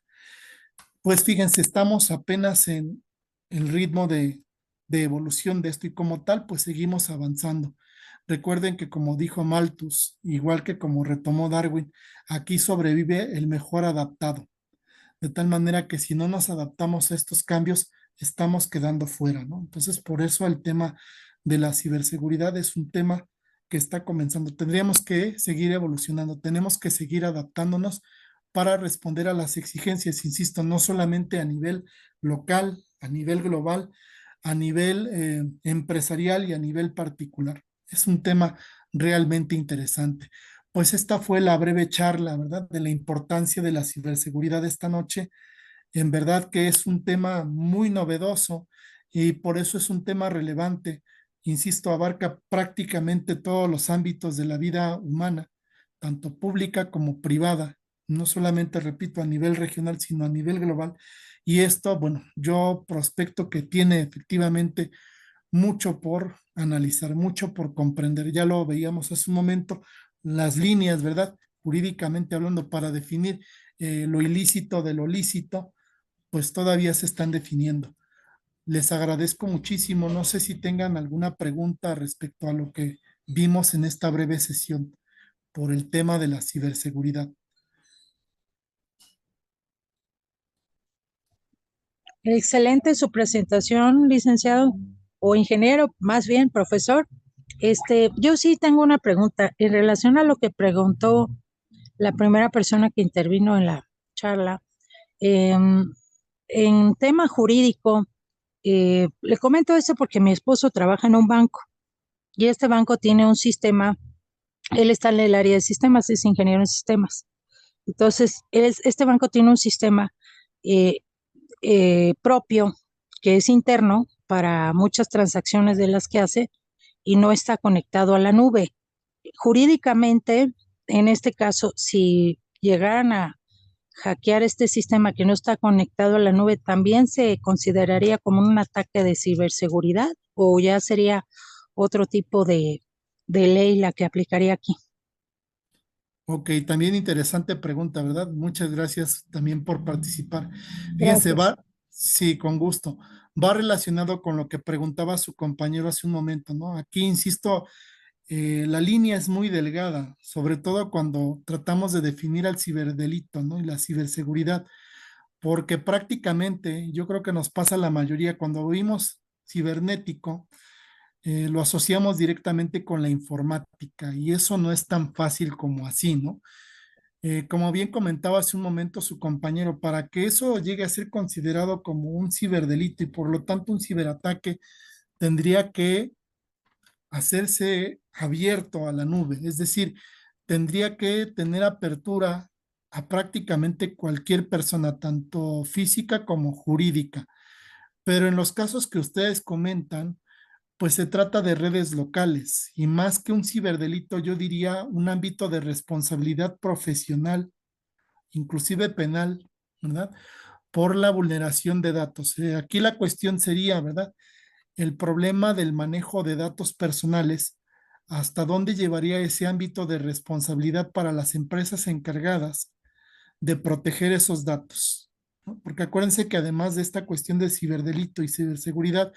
Pues fíjense, estamos apenas en el ritmo de evolución de esto y como tal, pues seguimos avanzando. Recuerden que como dijo Malthus, igual que como retomó Darwin, aquí sobrevive el mejor adaptado, de tal manera que si no nos adaptamos a estos cambios, estamos quedando fuera, ¿no? Entonces, por eso el tema de la ciberseguridad es un tema que está comenzando. Tendríamos que seguir evolucionando, tenemos que seguir adaptándonos para responder a las exigencias, insisto, no solamente a nivel local, a nivel global, a nivel empresarial y a nivel particular. Es un tema realmente interesante. Pues esta fue la breve charla, ¿verdad? De la importancia de la ciberseguridad esta noche. En verdad que es un tema muy novedoso y por eso es un tema relevante. Insisto, abarca prácticamente todos los ámbitos de la vida humana, tanto pública como privada, no solamente, repito, a nivel regional, sino a nivel global. Y esto, bueno, yo prospecto que tiene efectivamente mucho por analizar, mucho por comprender. Ya lo veíamos hace un momento, las líneas, ¿verdad? Jurídicamente hablando, para definir lo ilícito de lo lícito, pues todavía se están definiendo. Les agradezco muchísimo. No sé si tengan alguna pregunta respecto a lo que vimos en esta breve sesión por el tema de la ciberseguridad. Excelente su presentación, licenciado o ingeniero, más bien profesor. Yo sí tengo una pregunta en relación a lo que preguntó la primera persona que intervino en la charla. En tema jurídico, le comento esto porque mi esposo trabaja en un banco y este banco tiene un sistema, él está en el área de sistemas, es ingeniero en sistemas. Entonces, este banco tiene un sistema eh, propio que es interno para muchas transacciones de las que hace y no está conectado a la nube. Jurídicamente, en este caso, si llegaran a hackear este sistema que no está conectado a la nube, ¿también se consideraría como un ataque de ciberseguridad o ya sería otro tipo de ley la que aplicaría aquí? Ok, también interesante pregunta, ¿verdad? Muchas gracias también por participar. Fíjense, Gracias. va, sí, con gusto. Va relacionado con lo que preguntaba su compañero hace un momento, ¿no? Aquí, insisto, la línea es muy delgada, sobre todo cuando tratamos de definir al ciberdelito, ¿no? Y la ciberseguridad, porque prácticamente yo creo que nos pasa a la mayoría cuando oímos cibernético, lo asociamos directamente con la informática y eso no es tan fácil como así, ¿no? Como bien comentaba hace un momento su compañero, para que eso llegue a ser considerado como un ciberdelito y por lo tanto un ciberataque, tendría que hacerse abierto a la nube, es decir, tendría que tener apertura a prácticamente cualquier persona, tanto física como jurídica. Pero en los casos que ustedes comentan, pues se trata de redes locales y más que un ciberdelito, yo diría un ámbito de responsabilidad profesional, inclusive penal, ¿verdad? Por la vulneración de datos. Aquí la cuestión sería, ¿verdad? El problema del manejo de datos personales, ¿hasta dónde llevaría ese ámbito de responsabilidad para las empresas encargadas de proteger esos datos? ¿No? Porque acuérdense que además de esta cuestión de ciberdelito y ciberseguridad,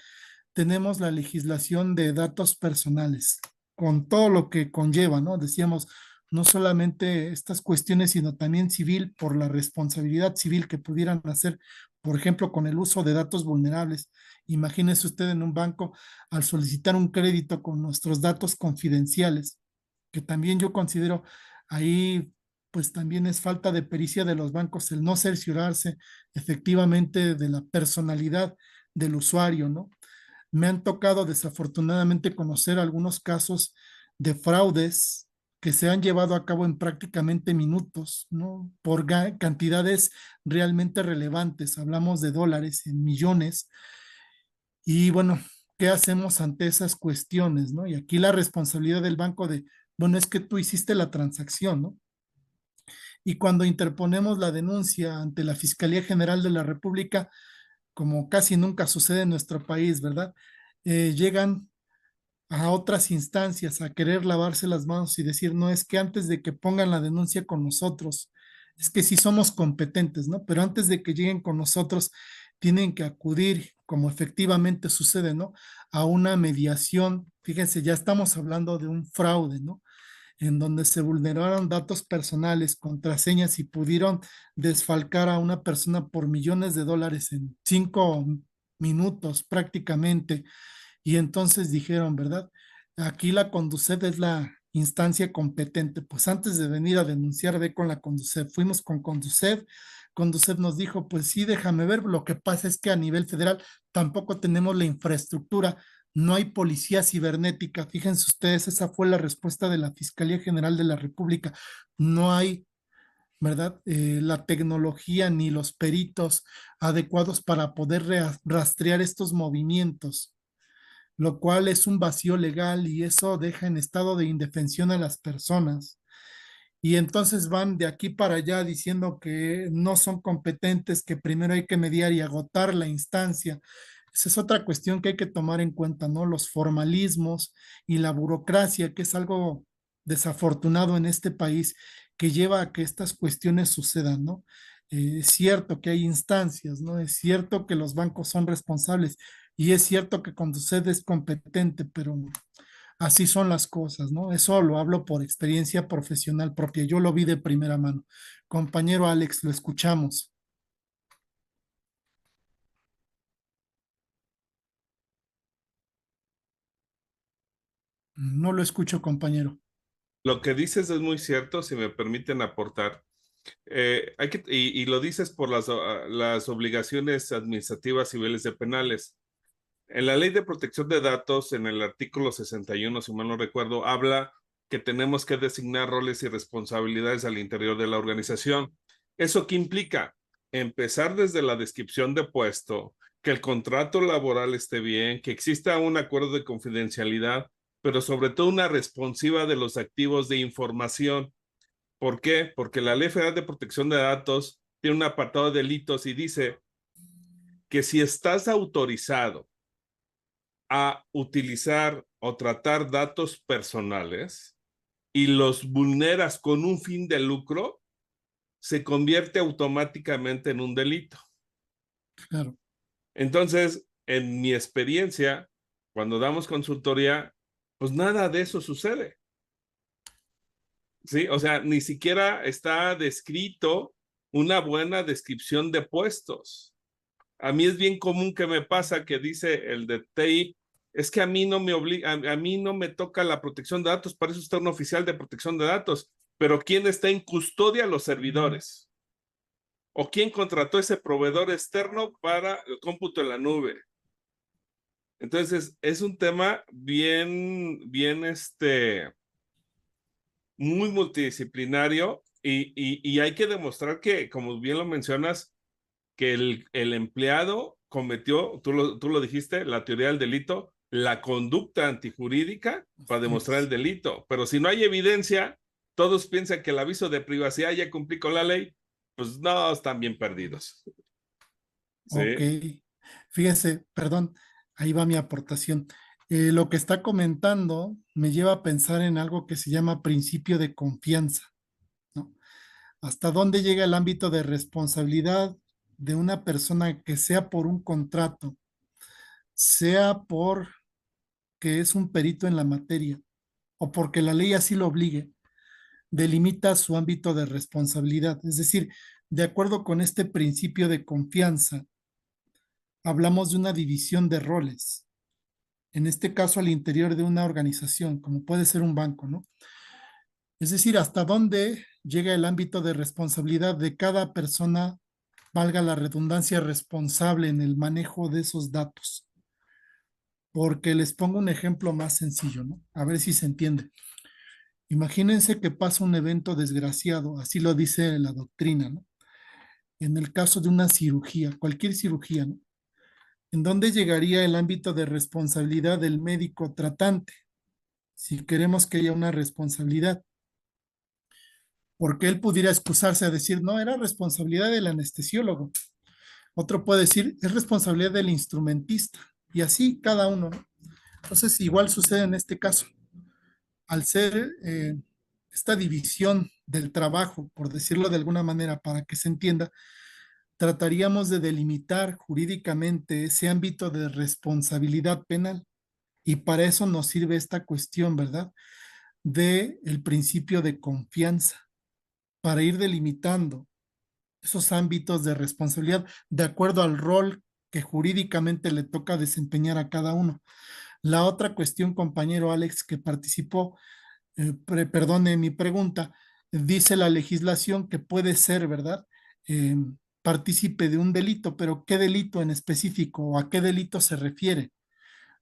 tenemos la legislación de datos personales, con todo lo que conlleva, ¿no? Decíamos, no solamente estas cuestiones, sino también civil por la responsabilidad civil que pudieran hacer, por ejemplo, con el uso de datos vulnerables. Imagínese usted en un banco al solicitar un crédito con nuestros datos confidenciales, que también yo considero ahí, pues también es falta de pericia de los bancos el no cerciorarse efectivamente de la personalidad del usuario, ¿no? Me han tocado desafortunadamente conocer algunos casos de fraudes que se han llevado a cabo en prácticamente minutos, ¿no? Por cantidades realmente relevantes. Hablamos de dólares en millones. Y bueno, ¿qué hacemos ante esas cuestiones, no? Y aquí la responsabilidad del banco de, bueno, es que tú hiciste la transacción, ¿no? Y cuando interponemos la denuncia ante la Fiscalía General de la República, como casi nunca sucede en nuestro país, ¿verdad? Llegan a otras instancias a querer lavarse las manos y decir, no, es que antes de que pongan la denuncia con nosotros, es que sí somos competentes, ¿no? Pero antes de que lleguen con nosotros, tienen que acudir, como efectivamente sucede, ¿no? A una mediación. Fíjense, ya estamos hablando de un fraude, ¿no? En donde se vulneraron datos personales, contraseñas y pudieron desfalcar a una persona por millones de dólares en 5 minutos prácticamente. Y entonces dijeron, ¿verdad? Aquí la Conducef es la instancia competente. Pues antes de venir a denunciar, ve con la Conducef. Fuimos con Conducef. Conducef nos dijo, pues sí, déjame ver. Lo que pasa es que a nivel federal tampoco tenemos la infraestructura. No hay policía cibernética. Fíjense ustedes, esa fue la respuesta de la Fiscalía General de la República. No hay, ¿verdad? La tecnología ni los peritos adecuados para poder rastrear estos movimientos, lo cual es un vacío legal y eso deja en estado de indefensión a las personas. y entonces van de aquí para allá diciendo que no son competentes, que primero hay que mediar y agotar la instancia. Esa es otra cuestión que hay que tomar en cuenta, ¿no? Los formalismos y la burocracia, que es algo desafortunado en este país, que lleva a que estas cuestiones sucedan, ¿no? Es cierto que hay instancias, ¿no? Es cierto que los bancos son responsables y es cierto que cuando usted es competente, pero así son las cosas, ¿no? Eso lo hablo por experiencia profesional propia. Yo lo vi de primera mano. Compañero Alex, lo escuchamos. No lo escucho, compañero. Lo que dices es muy cierto, si me permiten aportar. Y lo dices por las obligaciones administrativas civiles y penales. En la Ley de Protección de Datos, en el artículo 61, si mal no recuerdo, habla que tenemos que designar roles y responsabilidades al interior de la organización. ¿Eso qué implica? Empezar desde la descripción de puesto, que el contrato laboral esté bien, que exista un acuerdo de confidencialidad, pero sobre todo una responsiva de los activos de información. ¿Por qué? Porque la Ley Federal de Protección de Datos tiene un apartado de delitos y dice que si estás autorizado a utilizar o tratar datos personales y los vulneras con un fin de lucro, se convierte automáticamente en un delito. Claro. Entonces, en mi experiencia, cuando damos consultoría, pues nada de eso sucede. ¿Sí? O sea, ni siquiera está descrito una buena descripción de puestos. A mí es bien común que me pasa que dice el de TI, es que a mí no me obliga, a mí no me toca la protección de datos, para eso está un oficial de protección de datos, pero ¿quién está en custodia? Los servidores. ¿O quién contrató ese proveedor externo para el cómputo en la nube? Entonces, es un tema muy multidisciplinario y hay que demostrar que, como bien lo mencionas, que el empleado cometió, tú lo dijiste, la teoría del delito, la conducta antijurídica para demostrar el delito. Pero si no hay evidencia, todos piensan que el aviso de privacidad ya cumplí con la ley, pues no, están bien perdidos. Ok. ¿Sí? Fíjese, perdón, ahí va mi aportación. Lo que está comentando me lleva a pensar en algo que se llama principio de confianza, ¿no? ¿Hasta dónde llega el ámbito de responsabilidad de una persona que sea por un contrato, sea por que es un perito en la materia o porque la ley así lo obligue? Delimita su ámbito de responsabilidad. Es decir, de acuerdo con este principio de confianza, hablamos de una división de roles, en este caso al interior de una organización, como puede ser un banco, ¿no? Es decir, hasta dónde llega el ámbito de responsabilidad de cada persona, valga la redundancia, responsable en el manejo de esos datos. Porque les pongo un ejemplo más sencillo, ¿no? A ver si se entiende. Imagínense que pasa un evento desgraciado, así lo dice la doctrina, ¿no? En el caso de una cirugía, cualquier cirugía, ¿no? ¿En dónde llegaría el ámbito de responsabilidad del médico tratante? Si queremos que haya una responsabilidad, porque él pudiera excusarse a decir, no, era responsabilidad del anestesiólogo. Otro puede decir, es responsabilidad del instrumentista. Y así cada uno, ¿no? Entonces, igual sucede en este caso. Al ser esta división del trabajo, por decirlo de alguna manera, para que se entienda, trataríamos de delimitar jurídicamente ese ámbito de responsabilidad penal. Y para eso nos sirve esta cuestión, ¿verdad? De el principio de confianza, para ir delimitando esos ámbitos de responsabilidad de acuerdo al rol que jurídicamente le toca desempeñar a cada uno. La otra cuestión, compañero Alex, que participó, perdone mi pregunta, dice la legislación que puede ser, ¿verdad? Eh, Partícipe de un delito, pero ¿qué delito en específico o a qué delito se refiere?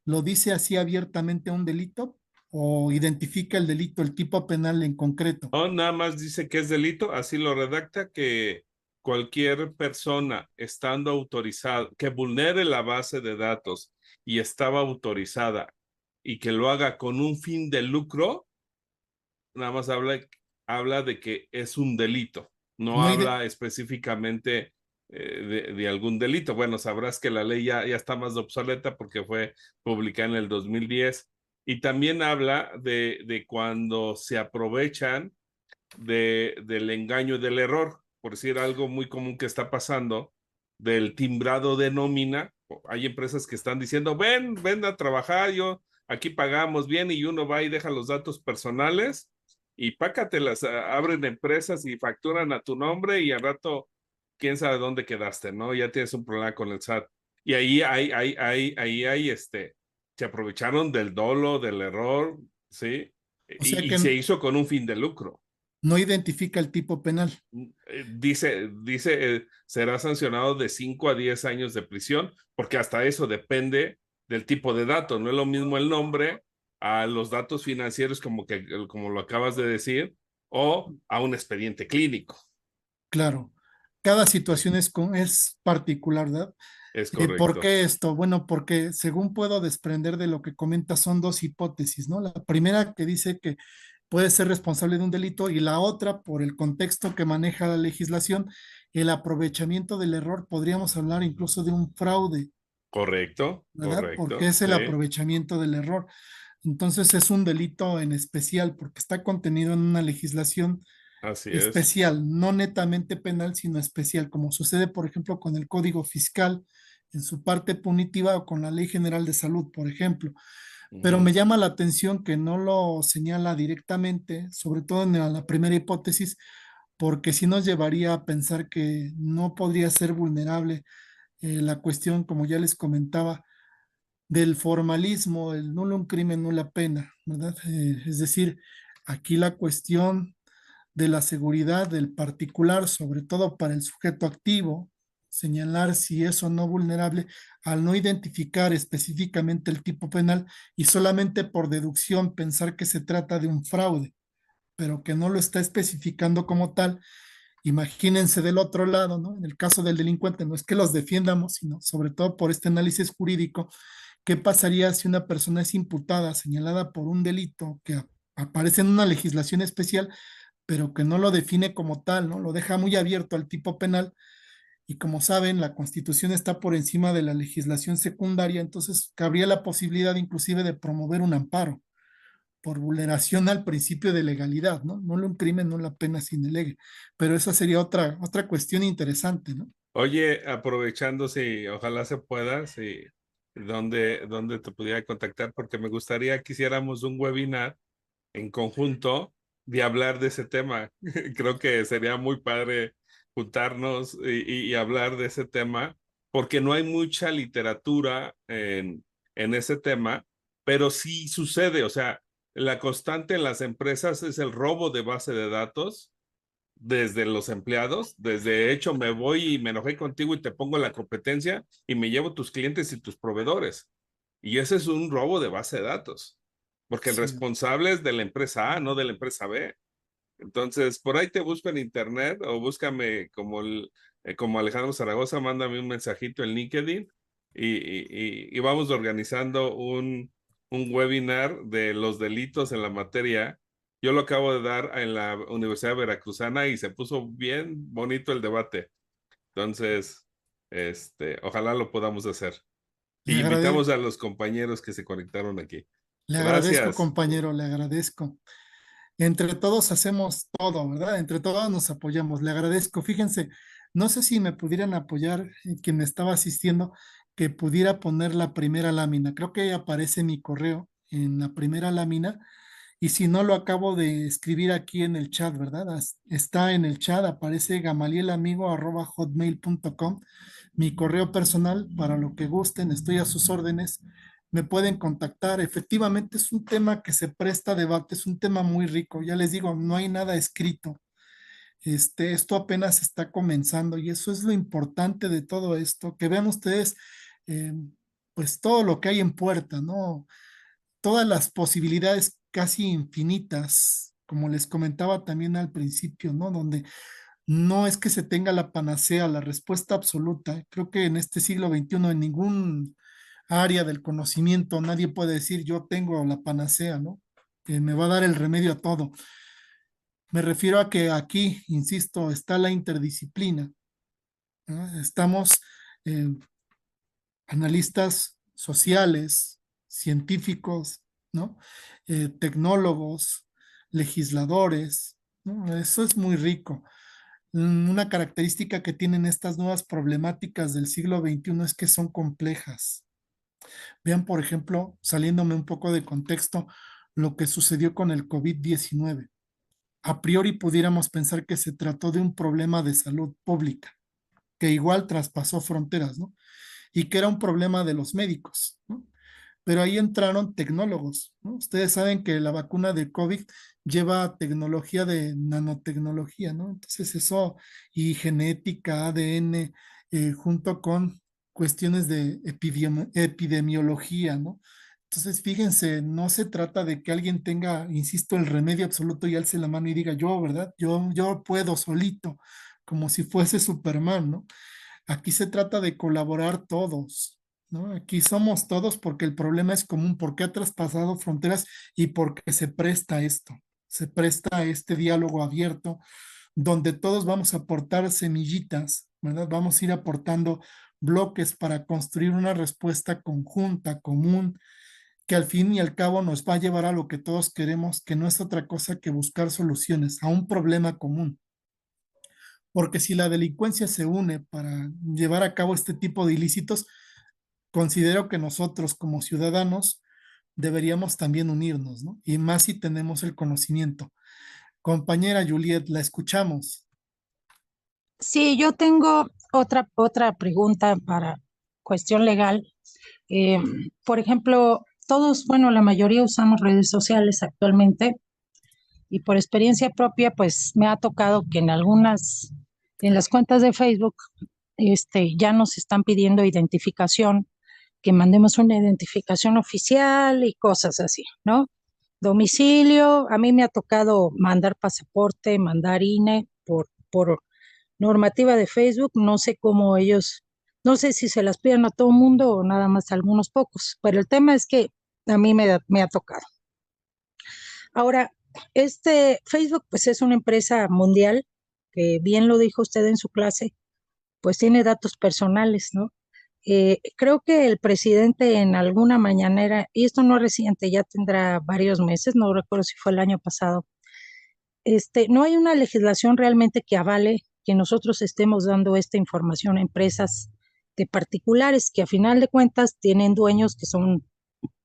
¿Lo dice así abiertamente un delito o identifica el delito, el tipo penal en concreto? No, nada más dice que es delito, así lo redacta, que cualquier persona estando autorizada, que vulnere la base de datos y estaba autorizada y que lo haga con un fin de lucro, nada más habla habla de que es un delito, no No habla específicamente de algún delito. Bueno, sabrás que la ley ya está más obsoleta porque fue publicada en el 2010 y también habla de cuando se aprovechan del engaño y del error, por decir algo muy común que está pasando, del timbrado de nómina. Hay empresas que están diciendo, ven a trabajar, yo aquí pagamos bien, y uno va y deja los datos personales y pácatelas, abren empresas y facturan a tu nombre y al rato, quién sabe dónde quedaste, ¿no? Ya tienes un problema con el SAT. Y se aprovecharon del dolo, del error, ¿sí? O sea Y se que hizo con un fin de lucro. no identifica el tipo penal. Será sancionado de 5 a 10 años de prisión, porque hasta eso depende del tipo de datos. No es lo mismo el nombre a los datos financieros, como lo acabas de decir, o a un expediente clínico. Claro, cada situación es particular, ¿verdad? Es ¿Por correcto. qué esto? Bueno, porque según puedo desprender de lo que comenta, son dos hipótesis, ¿no? La primera que dice que puede ser responsable de un delito y la otra, por el contexto que maneja la legislación, el aprovechamiento del error, podríamos hablar incluso de un fraude, Correcto, ¿verdad? Porque correcto, es el sí, aprovechamiento del error. Entonces es un delito en especial porque está contenido en una legislación así es. especial, no netamente penal, sino especial, como sucede, por ejemplo, con el Código Fiscal en su parte punitiva o con la Ley General de Salud, por ejemplo. Pero me Ujú. llama la atención que no lo señala directamente, sobre todo en la primera hipótesis, porque sí nos llevaría a pensar que no podría ser vulnerable la cuestión, como ya les comentaba, del formalismo, el nulo un crimen, nula pena, ¿verdad? Es decir, aquí la cuestión de la seguridad del particular, sobre todo para el sujeto activo, señalar si es o no vulnerable al no identificar específicamente el tipo penal y solamente por deducción pensar que se trata de un fraude, pero que no lo está especificando como tal. Imagínense del otro lado, ¿no? En el caso del delincuente, no es que los defiendamos, sino sobre todo por este análisis jurídico, ¿qué pasaría si una persona es imputada, señalada por un delito que aparece en una legislación especial, pero que no lo define como tal, ¿no? Lo deja muy abierto al tipo penal y como saben, la Constitución está por encima de la legislación secundaria, entonces cabría la posibilidad inclusive de promover un amparo por vulneración al principio de legalidad, ¿no? No un crimen, no la pena sin delegue, pero esa sería otra cuestión interesante, ¿no? Oye, aprovechando, si ojalá se pueda, si dónde te pudiera contactar, porque me gustaría que hiciéramos un webinar en conjunto de hablar de ese tema. Creo que sería muy padre juntarnos y hablar de ese tema, porque no hay mucha literatura en ese tema, pero sí sucede. O sea, la constante en las empresas es el robo de base de datos desde los empleados. Desde hecho, me voy y me enojé contigo y te pongo la competencia y me llevo tus clientes y tus proveedores. Y ese es un robo de base de datos, porque el Sí, responsable es de la empresa A, no de la empresa B. Entonces, por ahí te busco en internet o búscame como Alejandro Zaragoza, mándame un mensajito en LinkedIn y vamos organizando un webinar de los delitos en la materia. Yo lo acabo de dar en la Universidad Veracruzana y se puso bien bonito el debate. Entonces, ojalá lo podamos hacer. le Y agrade- invitamos a los compañeros que se conectaron aquí. le agradezco, Gracias. compañero, le agradezco. Entre todos hacemos todo, ¿verdad? Entre todos nos apoyamos. Le agradezco. Fíjense, no sé si me pudieran apoyar, quien me estaba asistiendo, que pudiera poner la primera lámina. Creo que aparece mi correo en la primera lámina. Y si no, lo acabo de escribir aquí en el chat, ¿verdad? Está en el chat, aparece gamalielamigo@hotmail.com, mi correo personal, para lo que gusten, estoy a sus órdenes, me pueden contactar. Efectivamente, es un tema que se presta a debate, es un tema muy rico. Ya les digo, no hay nada escrito. Esto apenas está comenzando y eso es lo importante de todo esto, que vean ustedes, eh, pues todo lo que hay en puerta, ¿no? Todas las posibilidades casi infinitas, como les comentaba también al principio, ¿no? Donde no es que se tenga la panacea, la respuesta absoluta. Creo que en este siglo XXI, en ningún área del conocimiento, nadie puede decir yo tengo la panacea, ¿no? Que me va a dar el remedio a todo. Me refiero a que aquí, insisto, está la interdisciplina, ¿no? Estamos eh, analistas sociales, científicos, ¿no? Tecnólogos, legisladores, ¿no? Eso es muy rico. Una característica que tienen estas nuevas problemáticas del siglo XXI es que son complejas. Vean, por ejemplo, saliéndome un poco de contexto, lo que sucedió con el COVID-19. A priori pudiéramos pensar que se trató de un problema de salud pública, que igual traspasó fronteras, ¿no? Y que era un problema de los médicos, ¿no? Pero ahí entraron tecnólogos, ¿no? Ustedes saben que la vacuna de COVID lleva tecnología de nanotecnología, ¿no? Entonces eso, y genética, ADN, junto con cuestiones de epidemiología, ¿no? Entonces, fíjense, no se trata de que alguien tenga, insisto, el remedio absoluto y alce la mano y diga yo, ¿verdad? Yo puedo solito, como si fuese Superman, ¿no? Aquí se trata de colaborar todos, ¿no? Aquí somos todos porque el problema es común, porque ha traspasado fronteras y porque se presta esto, se presta este diálogo abierto donde todos vamos a aportar semillitas, ¿verdad? Vamos a ir aportando bloques para construir una respuesta conjunta, común, que al fin y al cabo nos va a llevar a lo que todos queremos, que no es otra cosa que buscar soluciones a un problema común. Porque si la delincuencia se une para llevar a cabo este tipo de ilícitos, considero que nosotros como ciudadanos deberíamos también unirnos, ¿no? Y más si tenemos el conocimiento. Compañera Juliet, la escuchamos. Sí, yo tengo otra pregunta para cuestión legal. Eh, por ejemplo, todos, bueno, la mayoría usamos redes sociales actualmente y por experiencia propia, pues me ha tocado que en las cuentas de Facebook, ya nos están pidiendo identificación, que mandemos una identificación oficial y cosas así, ¿no? Domicilio, a mí me ha tocado mandar pasaporte, mandar INE por normativa de Facebook, no sé cómo ellos, no sé si se las piden a todo el mundo o nada más a algunos pocos, pero el tema es que a mí me ha tocado. Ahora, Facebook pues es una empresa mundial, que bien lo dijo usted en su clase, pues tiene datos personales, ¿no? Creo que el presidente en alguna mañanera, y esto no es reciente, ya tendrá varios meses, no recuerdo si fue el año pasado, no hay una legislación realmente que avale que nosotros estemos dando esta información a empresas de particulares que a final de cuentas tienen dueños que son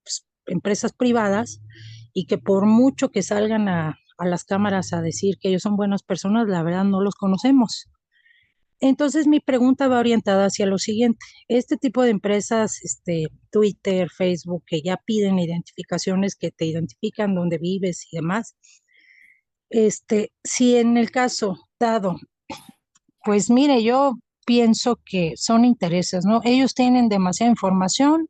pues, empresas privadas y que por mucho que salgan a las cámaras a decir que ellos son buenas personas, la verdad no los conocemos. Entonces mi pregunta va orientada hacia lo siguiente. Este tipo de empresas, Twitter, Facebook, que ya piden identificaciones, que te identifican dónde vives y demás, si en el caso dado, pues mire, yo pienso que son intereses, ¿no? Ellos tienen demasiada información,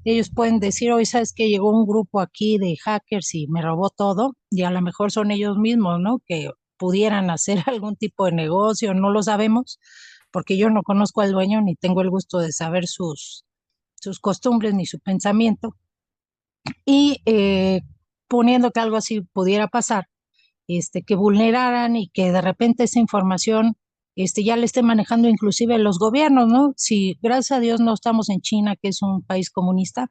ellos pueden decir, hoy sabes que llegó un grupo aquí de hackers y me robó todo, y a lo mejor son ellos mismos, ¿no? Que pudieran hacer algún tipo de negocio, no lo sabemos, porque yo no conozco al dueño ni tengo el gusto de saber sus costumbres ni su pensamiento. Y poniendo que algo así pudiera pasar, que vulneraran y que de repente esa información ya le esté manejando inclusive los gobiernos, ¿no? Si gracias a Dios no estamos en China, que es un país comunista,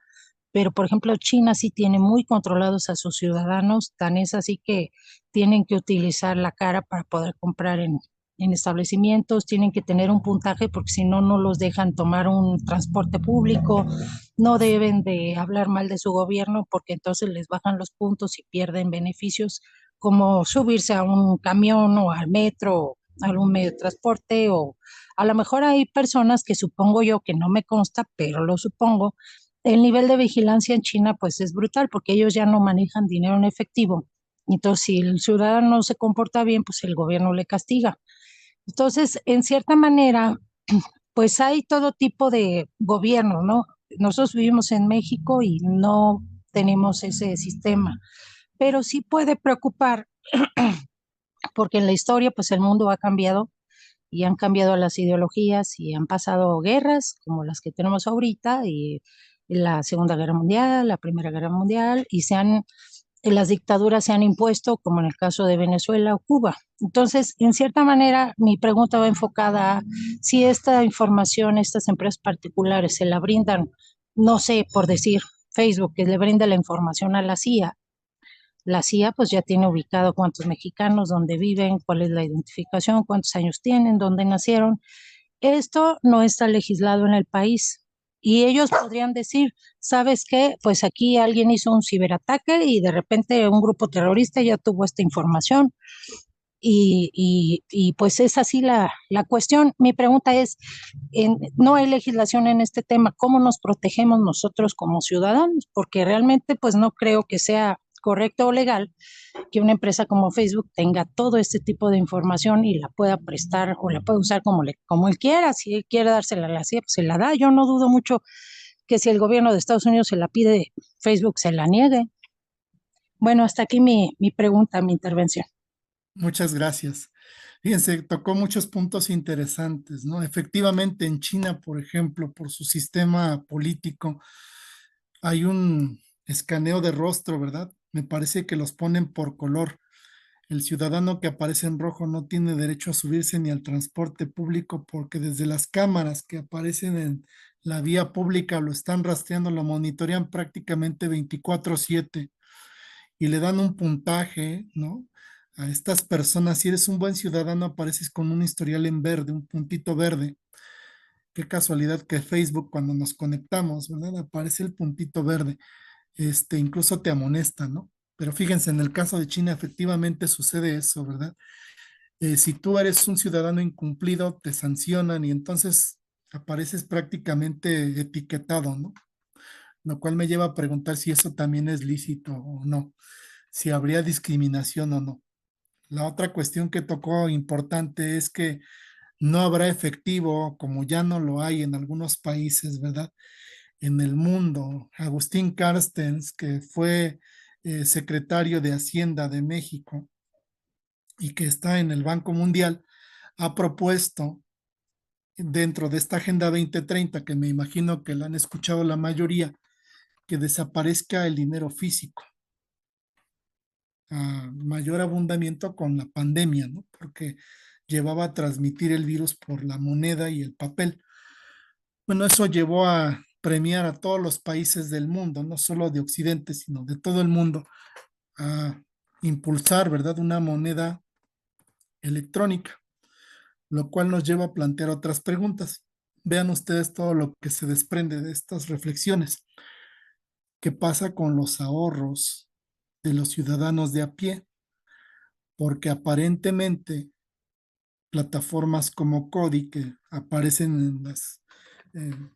pero por ejemplo China sí tiene muy controlados a sus ciudadanos, tan es así que tienen que utilizar la cara para poder comprar en establecimientos, tienen que tener un puntaje porque si no, no los dejan tomar un transporte público, no deben de hablar mal de su gobierno porque entonces les bajan los puntos y pierden beneficios como subirse a un camión o al metro o algún medio de transporte, o a lo mejor hay personas que supongo yo, que no me consta, pero lo supongo, el nivel de vigilancia en China pues es brutal porque ellos ya no manejan dinero en efectivo. Entonces, si el ciudadano se comporta bien, pues el gobierno le castiga. Entonces, en cierta manera, pues hay todo tipo de gobierno, ¿no? Nosotros vivimos en México y no tenemos ese sistema, pero sí puede preocupar porque en la historia pues el mundo ha cambiado y han cambiado las ideologías y han pasado guerras como las que tenemos ahorita y la Segunda Guerra Mundial, la Primera Guerra Mundial y se han las dictaduras se han impuesto, como en el caso de Venezuela o Cuba. Entonces, en cierta manera, mi pregunta va enfocada a si esta información, estas empresas particulares se la brindan, no sé, por decir, Facebook, que le brinda la información a la CIA. La CIA pues ya tiene ubicado cuántos mexicanos, dónde viven, cuál es la identificación, cuántos años tienen, dónde nacieron. Esto no está legislado en el país. Y ellos podrían decir, ¿sabes qué? Pues aquí alguien hizo un ciberataque y de repente un grupo terrorista ya tuvo esta información. Y pues es así la cuestión. Mi pregunta es, no hay legislación en este tema, ¿cómo nos protegemos nosotros como ciudadanos? Porque realmente pues no creo que sea correcto o legal que una empresa como Facebook tenga todo este tipo de información y la pueda prestar o la pueda usar como él quiera. Si él quiere dársela a la CIA, pues se la da. Yo no dudo mucho que si el gobierno de Estados Unidos se la pide, Facebook se la niegue. Bueno, hasta aquí mi pregunta, mi intervención. Muchas gracias. Fíjense, tocó muchos puntos interesantes, ¿no? Efectivamente, en China, por ejemplo, por su sistema político, hay un escaneo de rostro, ¿verdad? Me parece que los ponen por color. El ciudadano que aparece en rojo no tiene derecho a subirse ni al transporte público porque desde las cámaras que aparecen en la vía pública lo están rastreando, lo monitorean prácticamente 24/7 y le dan un puntaje, ¿no? A estas personas, si eres un buen ciudadano, apareces con un historial en verde, un puntito verde. Qué casualidad que Facebook, cuando nos conectamos, ¿verdad? Aparece el puntito verde. Incluso te amonesta, ¿no? Pero fíjense, en el caso de China, efectivamente sucede eso, ¿verdad? Si tú eres un ciudadano incumplido, te sancionan y entonces apareces prácticamente etiquetado, ¿no? Lo cual me lleva a preguntar si eso también es lícito o no, si habría discriminación o no. La otra cuestión que tocó importante es que no habrá efectivo, como ya no lo hay en algunos países, ¿verdad? En el mundo. Agustín Carstens, que fue secretario de Hacienda de México y que está en el Banco Mundial, ha propuesto dentro de esta Agenda 2030, que me imagino que la han escuchado la mayoría, que desaparezca el dinero físico a mayor abundamiento con la pandemia, ¿no? Porque llevaba a transmitir el virus por la moneda y el papel. Bueno, eso llevó a premiar a todos los países del mundo, no solo de Occidente, sino de todo el mundo, a impulsar, ¿verdad?, una moneda electrónica, lo cual nos lleva a plantear otras preguntas. Vean ustedes todo lo que se desprende de estas reflexiones. ¿Qué pasa con los ahorros de los ciudadanos de a pie? Porque aparentemente plataformas como Cody, que aparecen en eh,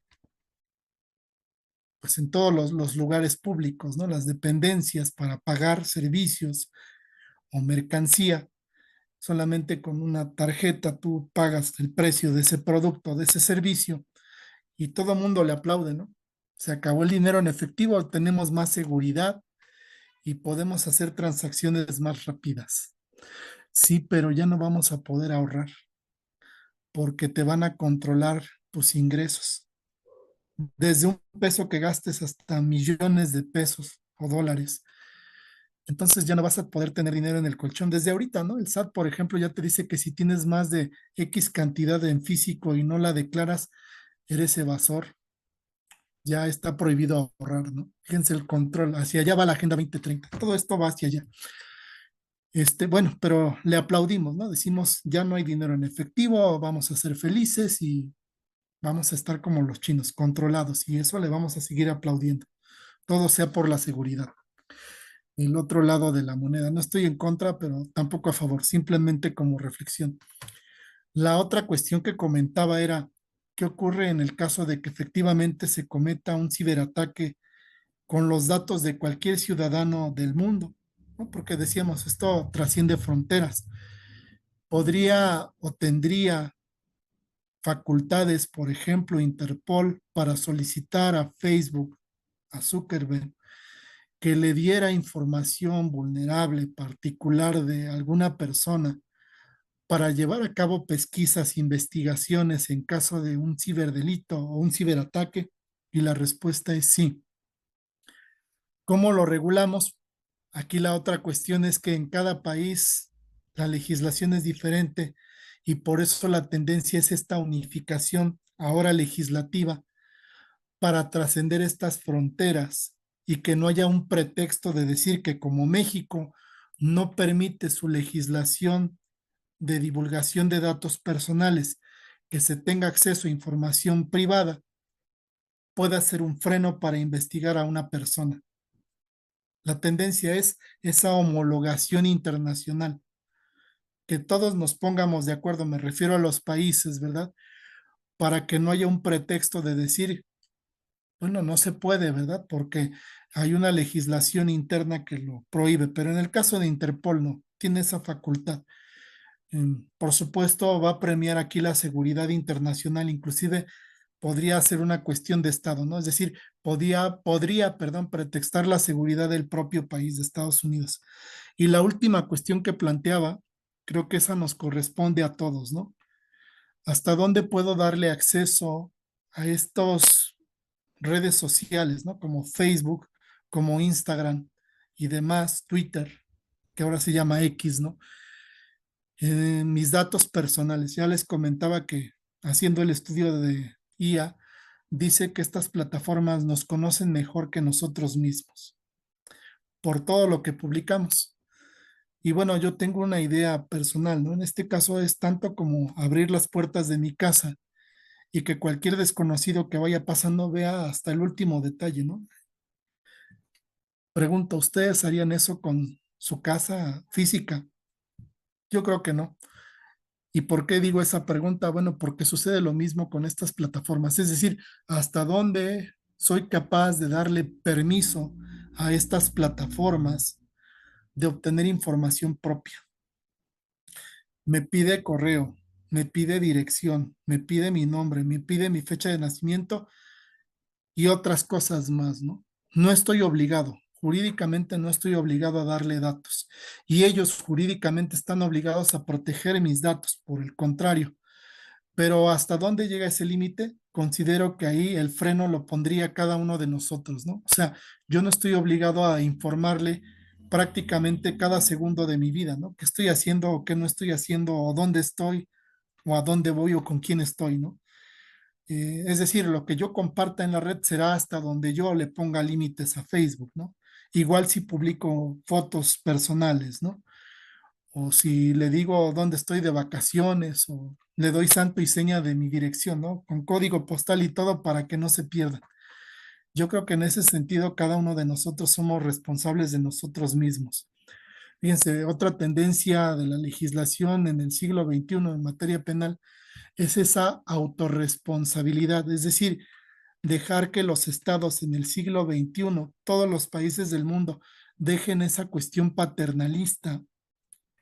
pues en todos los lugares públicos, ¿no? Las dependencias para pagar servicios o mercancía, solamente con una tarjeta tú pagas el precio de ese producto, de ese servicio, y todo el mundo le aplaude, ¿no? Se acabó el dinero en efectivo, tenemos más seguridad y podemos hacer transacciones más rápidas. Sí, pero ya no vamos a poder ahorrar porque te van a controlar tus ingresos. Desde un peso que gastes hasta millones de pesos o dólares. Entonces ya no vas a poder tener dinero en el colchón desde ahorita, ¿no? El SAT, por ejemplo, ya te dice que si tienes más de X cantidad en físico y no la declaras, eres evasor. Ya está prohibido ahorrar, ¿no? Fíjense el control, hacia allá va la Agenda 2030. Todo esto va hacia allá. Bueno, pero le aplaudimos, ¿no? Decimos, ya no hay dinero en efectivo, vamos a ser felices y vamos a estar como los chinos, controlados, y eso le vamos a seguir aplaudiendo. Todo sea por la seguridad. El otro lado de la moneda. No estoy en contra, pero tampoco a favor, simplemente como reflexión. La otra cuestión que comentaba era, ¿qué ocurre en el caso de que efectivamente se cometa un ciberataque con los datos de cualquier ciudadano del mundo? ¿No? Porque decíamos, esto trasciende fronteras. ¿Podría o tendría facultades, por ejemplo, Interpol, para solicitar a Facebook, a Zuckerberg, que le diera información vulnerable, particular de alguna persona para llevar a cabo pesquisas, investigaciones en caso de un ciberdelito o un ciberataque? Y la respuesta es sí. ¿Cómo lo regulamos? Aquí la otra cuestión es que en cada país la legislación es diferente y por eso la tendencia es esta unificación ahora legislativa para trascender estas fronteras y que no haya un pretexto de decir que como México no permite su legislación de divulgación de datos personales, que se tenga acceso a información privada, pueda ser un freno para investigar a una persona. La tendencia es esa homologación internacional, que todos nos pongamos de acuerdo, me refiero a los países, ¿verdad? Para que no haya un pretexto de decir, bueno, no se puede, ¿verdad? Porque hay una legislación interna que lo prohíbe, pero en el caso de Interpol no, tiene esa facultad. Por supuesto, va a premiar aquí la seguridad internacional, inclusive podría ser una cuestión de Estado, ¿no? Es decir, perdón, pretextar la seguridad del propio país de Estados Unidos. Y la última cuestión que planteaba, creo que esa nos corresponde a todos, ¿no? ¿Hasta dónde puedo darle acceso a estos redes sociales, ¿no? Como Facebook, como Instagram y demás, Twitter, que ahora se llama X, ¿no? Mis datos personales. Ya les comentaba que haciendo el estudio de IA, dice que estas plataformas nos conocen mejor que nosotros mismos por todo lo que publicamos. Y bueno, yo tengo una idea personal, ¿no? En este caso es tanto como abrir las puertas de mi casa y que cualquier desconocido que vaya pasando vea hasta el último detalle, ¿no? Pregunto, ¿ustedes harían eso con su casa física? Yo creo que no. ¿Y por qué digo esa pregunta? Bueno, porque sucede lo mismo con estas plataformas. Es decir, ¿hasta dónde soy capaz de darle permiso a estas plataformas de obtener información propia? Me pide correo, me pide dirección, me pide mi nombre, me pide mi fecha de nacimiento y otras cosas más, ¿no? No estoy obligado, jurídicamente no estoy obligado a darle datos y ellos jurídicamente están obligados a proteger mis datos, por el contrario. Pero ¿hasta dónde llega ese límite? Considero que ahí el freno lo pondría cada uno de nosotros, ¿no? O sea, yo no estoy obligado a informarle prácticamente cada segundo de mi vida, ¿no? ¿Qué estoy haciendo o qué no estoy haciendo o dónde estoy o a dónde voy o con quién estoy, ¿no? Es decir, lo que yo comparta en la red será hasta donde yo le ponga límites a Facebook, ¿no? Igual si publico fotos personales, ¿no? O si le digo dónde estoy de vacaciones o le doy santo y seña de mi dirección, ¿no? Con código postal y todo para que no se pierda. Yo creo que en ese sentido cada uno de nosotros somos responsables de nosotros mismos. Fíjense, otra tendencia de la legislación en el siglo XXI en materia penal es esa autorresponsabilidad, es decir, dejar que los estados en el siglo XXI, todos los países del mundo, dejen esa cuestión paternalista,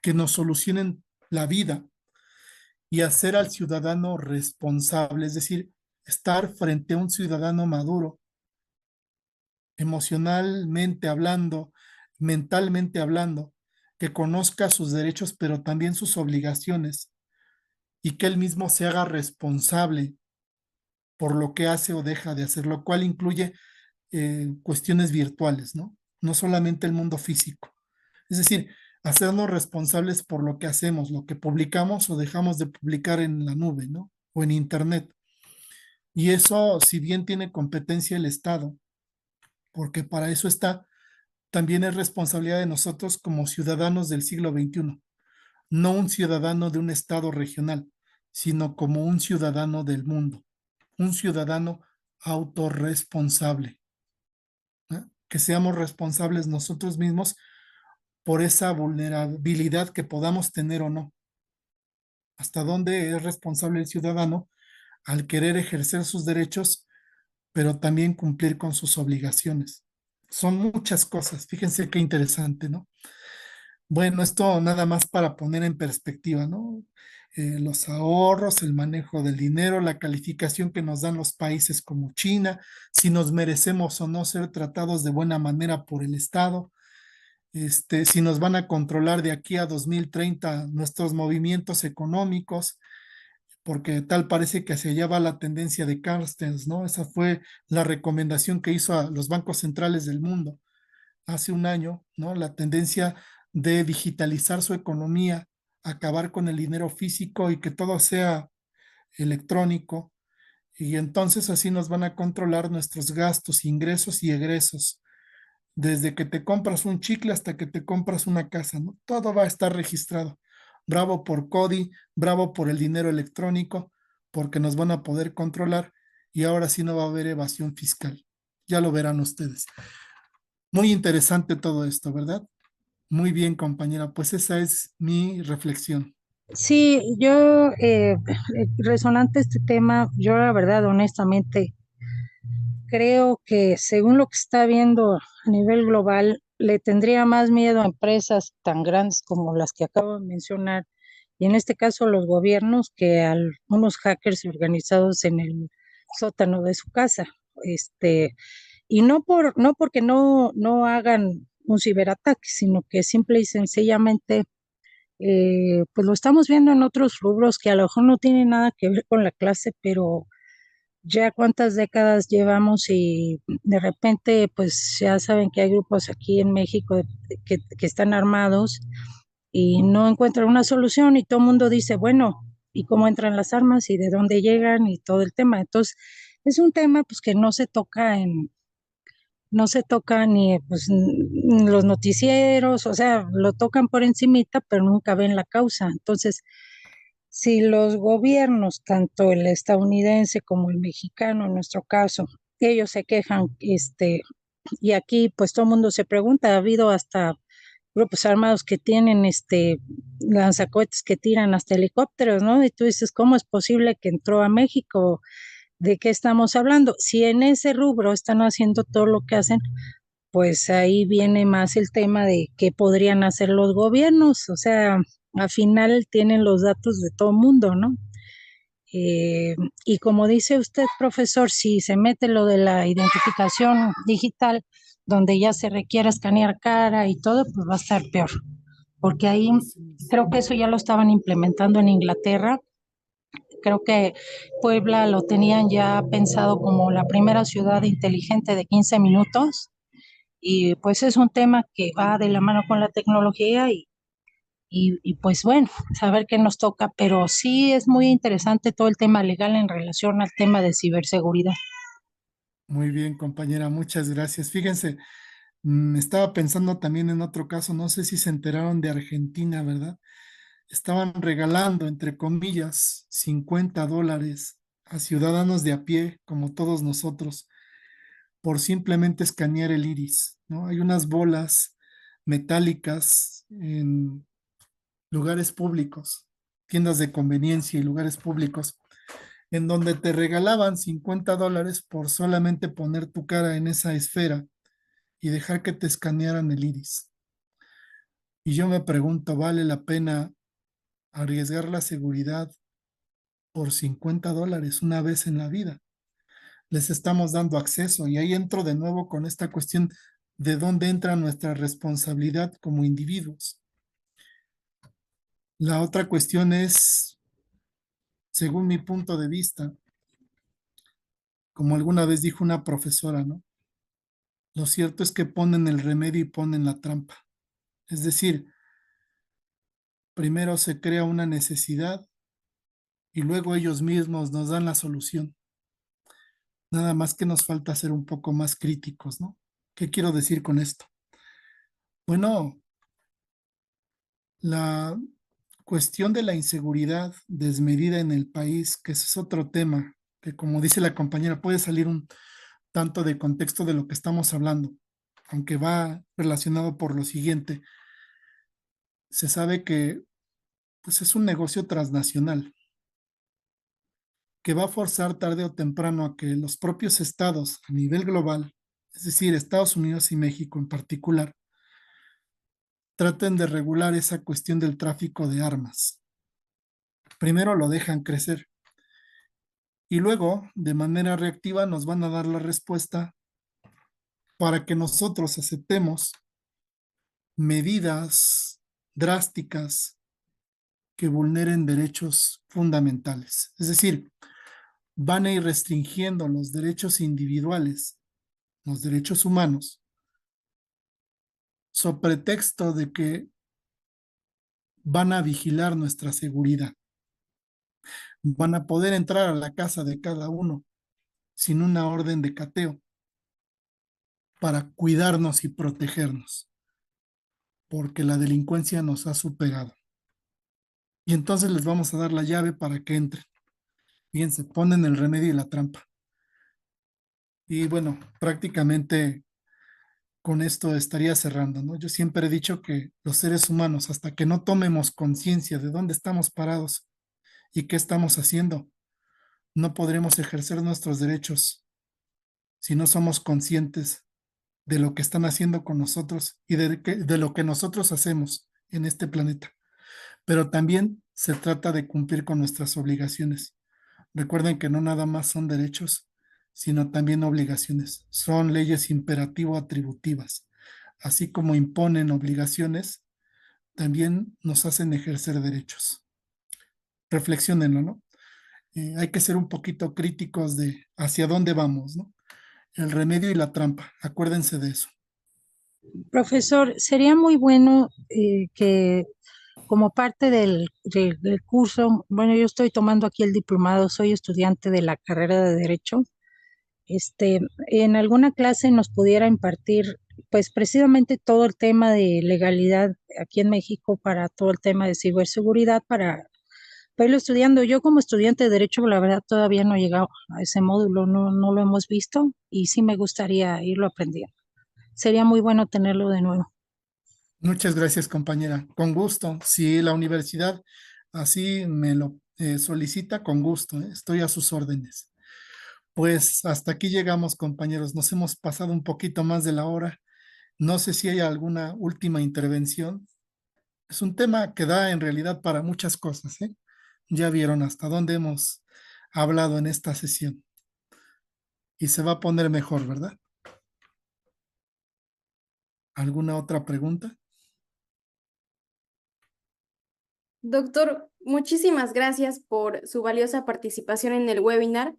que nos solucionen la vida y hacer al ciudadano responsable, es decir, estar frente a un ciudadano maduro, emocionalmente hablando, mentalmente hablando, que conozca sus derechos, pero también sus obligaciones y que él mismo se haga responsable por lo que hace o deja de hacer, lo cual incluye cuestiones virtuales, ¿no? No solamente el mundo físico. Es decir, hacernos responsables por lo que hacemos, lo que publicamos o dejamos de publicar en la nube, ¿no? O en Internet. Y eso, si bien tiene competencia el Estado, porque para eso está, también es responsabilidad de nosotros como ciudadanos del siglo XXI, no un ciudadano de un Estado regional, sino como un ciudadano del mundo, un ciudadano autorresponsable, ¿no? Que seamos responsables nosotros mismos por esa vulnerabilidad que podamos tener o no. Hasta dónde es responsable el ciudadano al querer ejercer sus derechos, pero también cumplir con sus obligaciones. Son muchas cosas. Fíjense qué interesante, ¿no? Bueno, esto nada más para poner en perspectiva, ¿no? Los ahorros, el manejo del dinero, la calificación que nos dan los países como China, si nos merecemos o no ser tratados de buena manera por el Estado, si nos van a controlar de aquí a 2030 nuestros movimientos económicos, porque tal parece que hacia allá va la tendencia de Carstens, ¿no? Esa fue la recomendación que hizo a los bancos centrales del mundo, hace un año, ¿no? La tendencia de digitalizar su economía, acabar con el dinero físico y que todo sea electrónico. Y entonces así nos van a controlar nuestros gastos, ingresos y egresos. Desde que te compras un chicle hasta que te compras una casa, ¿no? Todo va a estar registrado. Bravo por Cody, bravo por el dinero electrónico, porque nos van a poder controlar y ahora sí no va a haber evasión fiscal. Ya lo verán ustedes. Muy interesante todo esto, ¿verdad? Muy bien, compañera. Pues esa es mi reflexión. Sí, yo, resonante este tema, yo la verdad, honestamente, creo que según lo que está viendo a nivel global, le tendría más miedo a empresas tan grandes como las que acabo de mencionar, y en este caso los gobiernos, que a unos hackers organizados en el sótano de su casa. Este, y no porque no hagan un ciberataque, sino que simple y sencillamente, pues lo estamos viendo en otros rubros que a lo mejor no tienen nada que ver con la clase, pero ya cuántas décadas llevamos y de repente, pues ya saben que hay grupos aquí en México que están armados y no encuentran una solución y todo el mundo dice, bueno, ¿y cómo entran las armas y de dónde llegan y todo el tema? Entonces, es un tema pues que no se toca ni pues los noticieros, o sea, lo tocan por encimita, pero nunca ven la causa. Entonces, si los gobiernos, tanto el estadounidense como el mexicano, en nuestro caso, ellos se quejan, y aquí pues todo el mundo se pregunta, ha habido hasta grupos armados que tienen lanzacohetes que tiran hasta helicópteros, ¿no? Y tú dices, ¿cómo es posible que entró a México? ¿De qué estamos hablando? Si en ese rubro están haciendo todo lo que hacen, pues ahí viene más el tema de qué podrían hacer los gobiernos, o sea, al final tienen los datos de todo el mundo, ¿no? Y como dice usted, profesor, si se mete lo de la identificación digital, donde ya se requiere escanear cara y todo, pues va a estar peor, porque ahí Así es. creo que eso ya lo estaban implementando en Inglaterra. Creo que Puebla lo tenían ya pensado como la primera ciudad inteligente de 15 minutos y pues es un tema que va de la mano con la tecnología y pues bueno, saber qué nos toca, pero sí es muy interesante todo el tema legal en relación al tema de ciberseguridad. Muy bien, compañera. Muchas gracias. Fíjense, estaba pensando también en otro caso. No sé si se enteraron de Argentina, ¿verdad? Estaban regalando, entre comillas, $50 a ciudadanos de a pie, como todos nosotros, por simplemente escanear el iris, ¿no? Hay unas bolas metálicas en lugares públicos, tiendas de conveniencia y lugares públicos, en donde te regalaban $50 por solamente poner tu cara en esa esfera y dejar que te escanearan el iris. Y yo me pregunto, ¿vale la pena arriesgar la seguridad por $50 una vez en la vida? Les estamos dando acceso y ahí entro de nuevo con esta cuestión de dónde entra nuestra responsabilidad como individuos. La otra cuestión es, según mi punto de vista, como alguna vez dijo una profesora, ¿no? Lo cierto es que ponen el remedio y ponen la trampa. Es decir, primero se crea una necesidad y luego ellos mismos nos dan la solución. Nada más que nos falta ser un poco más críticos, ¿no? ¿Qué quiero decir con esto? Bueno, la cuestión de la inseguridad desmedida en el país, que ese es otro tema, que como dice la compañera, puede salir un tanto de contexto de lo que estamos hablando, aunque va relacionado por lo siguiente. Se sabe que pues, es un negocio transnacional que va a forzar tarde o temprano a que los propios estados a nivel global, es decir, Estados Unidos y México en particular, traten de regular esa cuestión del tráfico de armas. Primero lo dejan crecer y luego, de manera reactiva, nos van a dar la respuesta para que nosotros aceptemos medidas drásticas que vulneren derechos fundamentales. Es decir, van a ir restringiendo los derechos individuales, los derechos humanos, sobre pretexto de que van a vigilar nuestra seguridad. Van a poder entrar a la casa de cada uno sin una orden de cateo para cuidarnos y protegernos, porque la delincuencia nos ha superado. Y entonces les vamos a dar la llave para que entren. Fíjense, ponen el remedio y la trampa. Y bueno, prácticamente con esto estaría cerrando, ¿no? Yo siempre he dicho que los seres humanos, hasta que no tomemos conciencia de dónde estamos parados y qué estamos haciendo, no podremos ejercer nuestros derechos si no somos conscientes de lo que están haciendo con nosotros y de lo que nosotros hacemos en este planeta. Pero también se trata de cumplir con nuestras obligaciones. Recuerden que no nada más son derechos, sino también obligaciones. Son leyes imperativo atributivas. Así como imponen obligaciones, también nos hacen ejercer derechos. Reflexionenlo, ¿no? Hay que ser un poquito críticos de hacia dónde vamos, ¿no? El remedio y la trampa, acuérdense de eso. Profesor, sería muy bueno que como parte del curso, bueno, yo estoy tomando aquí el diplomado, soy estudiante de la carrera de Derecho, en alguna clase nos pudiera impartir, pues precisamente todo el tema de legalidad aquí en México para todo el tema de ciberseguridad para irlo estudiando. Yo como estudiante de Derecho, la verdad, todavía no he llegado a ese módulo, no lo hemos visto y sí me gustaría irlo aprendiendo. Sería muy bueno tenerlo de nuevo. Muchas gracias, compañera. Con gusto. Si la universidad así me lo solicita, con gusto, ¿eh? Estoy a sus órdenes. Pues hasta aquí llegamos, compañeros. Nos hemos pasado un poquito más de la hora. No sé si hay alguna última intervención. Es un tema que da en realidad para muchas cosas, ¿eh? Ya vieron hasta dónde hemos hablado en esta sesión. Y se va a poner mejor, ¿verdad? ¿Alguna otra pregunta? Doctor, muchísimas gracias por su valiosa participación en el webinar.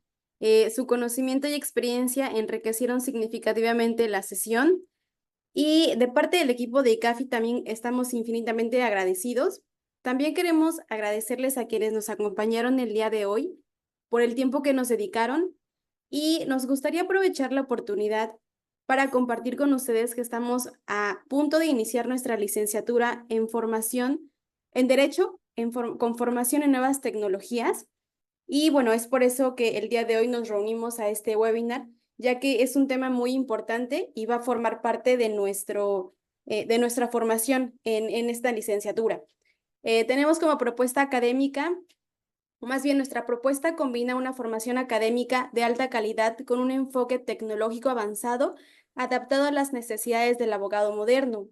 Su conocimiento y experiencia enriquecieron significativamente la sesión y de parte del equipo de ICAFI también estamos infinitamente agradecidos. También queremos agradecerles a quienes nos acompañaron el día de hoy por el tiempo que nos dedicaron y nos gustaría aprovechar la oportunidad para compartir con ustedes que estamos a punto de iniciar nuestra licenciatura en formación en Derecho, con formación en nuevas tecnologías. Y bueno, es por eso que el día de hoy nos reunimos a este webinar, ya que es un tema muy importante y va a formar parte de nuestra formación en esta licenciatura. Tenemos como propuesta académica, o más bien nuestra propuesta combina una formación académica de alta calidad con un enfoque tecnológico avanzado, adaptado a las necesidades del abogado moderno.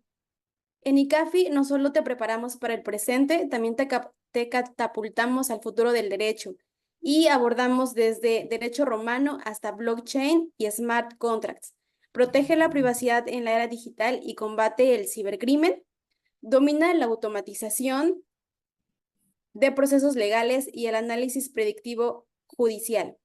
En ICAFI no solo te preparamos para el presente, también te catapultamos al futuro del derecho y abordamos desde derecho romano hasta blockchain y smart contracts. Protege la privacidad en la era digital y combate el cibercrimen. Domina la automatización de procesos legales y el análisis predictivo judicial.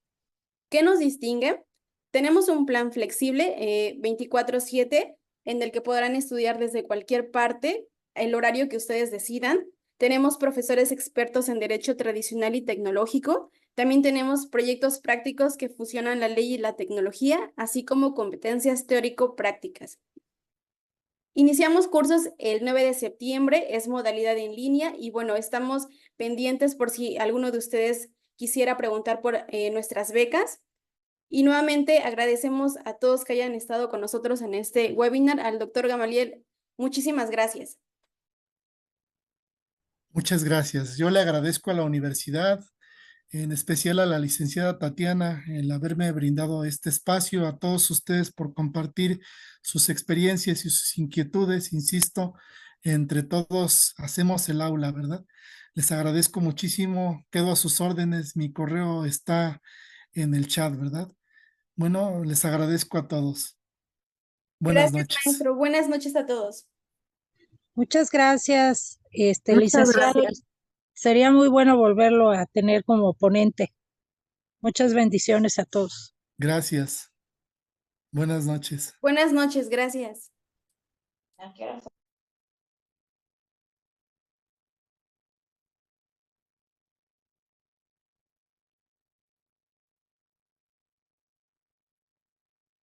¿Qué nos distingue? Tenemos un plan flexible 24/7 en el que podrán estudiar desde cualquier parte, el horario que ustedes decidan. Tenemos profesores expertos en derecho tradicional y tecnológico. También tenemos proyectos prácticos que fusionan la ley y la tecnología, así como competencias teórico-prácticas. Iniciamos cursos el 9 de septiembre, es modalidad en línea y bueno, estamos pendientes por si alguno de ustedes quisiera preguntar por nuestras becas. Y nuevamente agradecemos a todos que hayan estado con nosotros en este webinar. Al doctor Gamaliel, muchísimas gracias. Muchas gracias. Yo le agradezco a la universidad, en especial a la licenciada Tatiana, el haberme brindado este espacio, a todos ustedes por compartir sus experiencias y sus inquietudes. Insisto, entre todos hacemos el aula, ¿verdad? Les agradezco muchísimo, quedo a sus órdenes, mi correo está en el chat, ¿verdad? Bueno, les agradezco a todos. Buenas Gracias, noches. maestro. Buenas noches a todos. Muchas gracias, Muchas licenciado. gracias. Sería muy bueno volverlo a tener como ponente. Muchas bendiciones a todos. Gracias. Buenas noches. Buenas noches, gracias. ¿A qué hora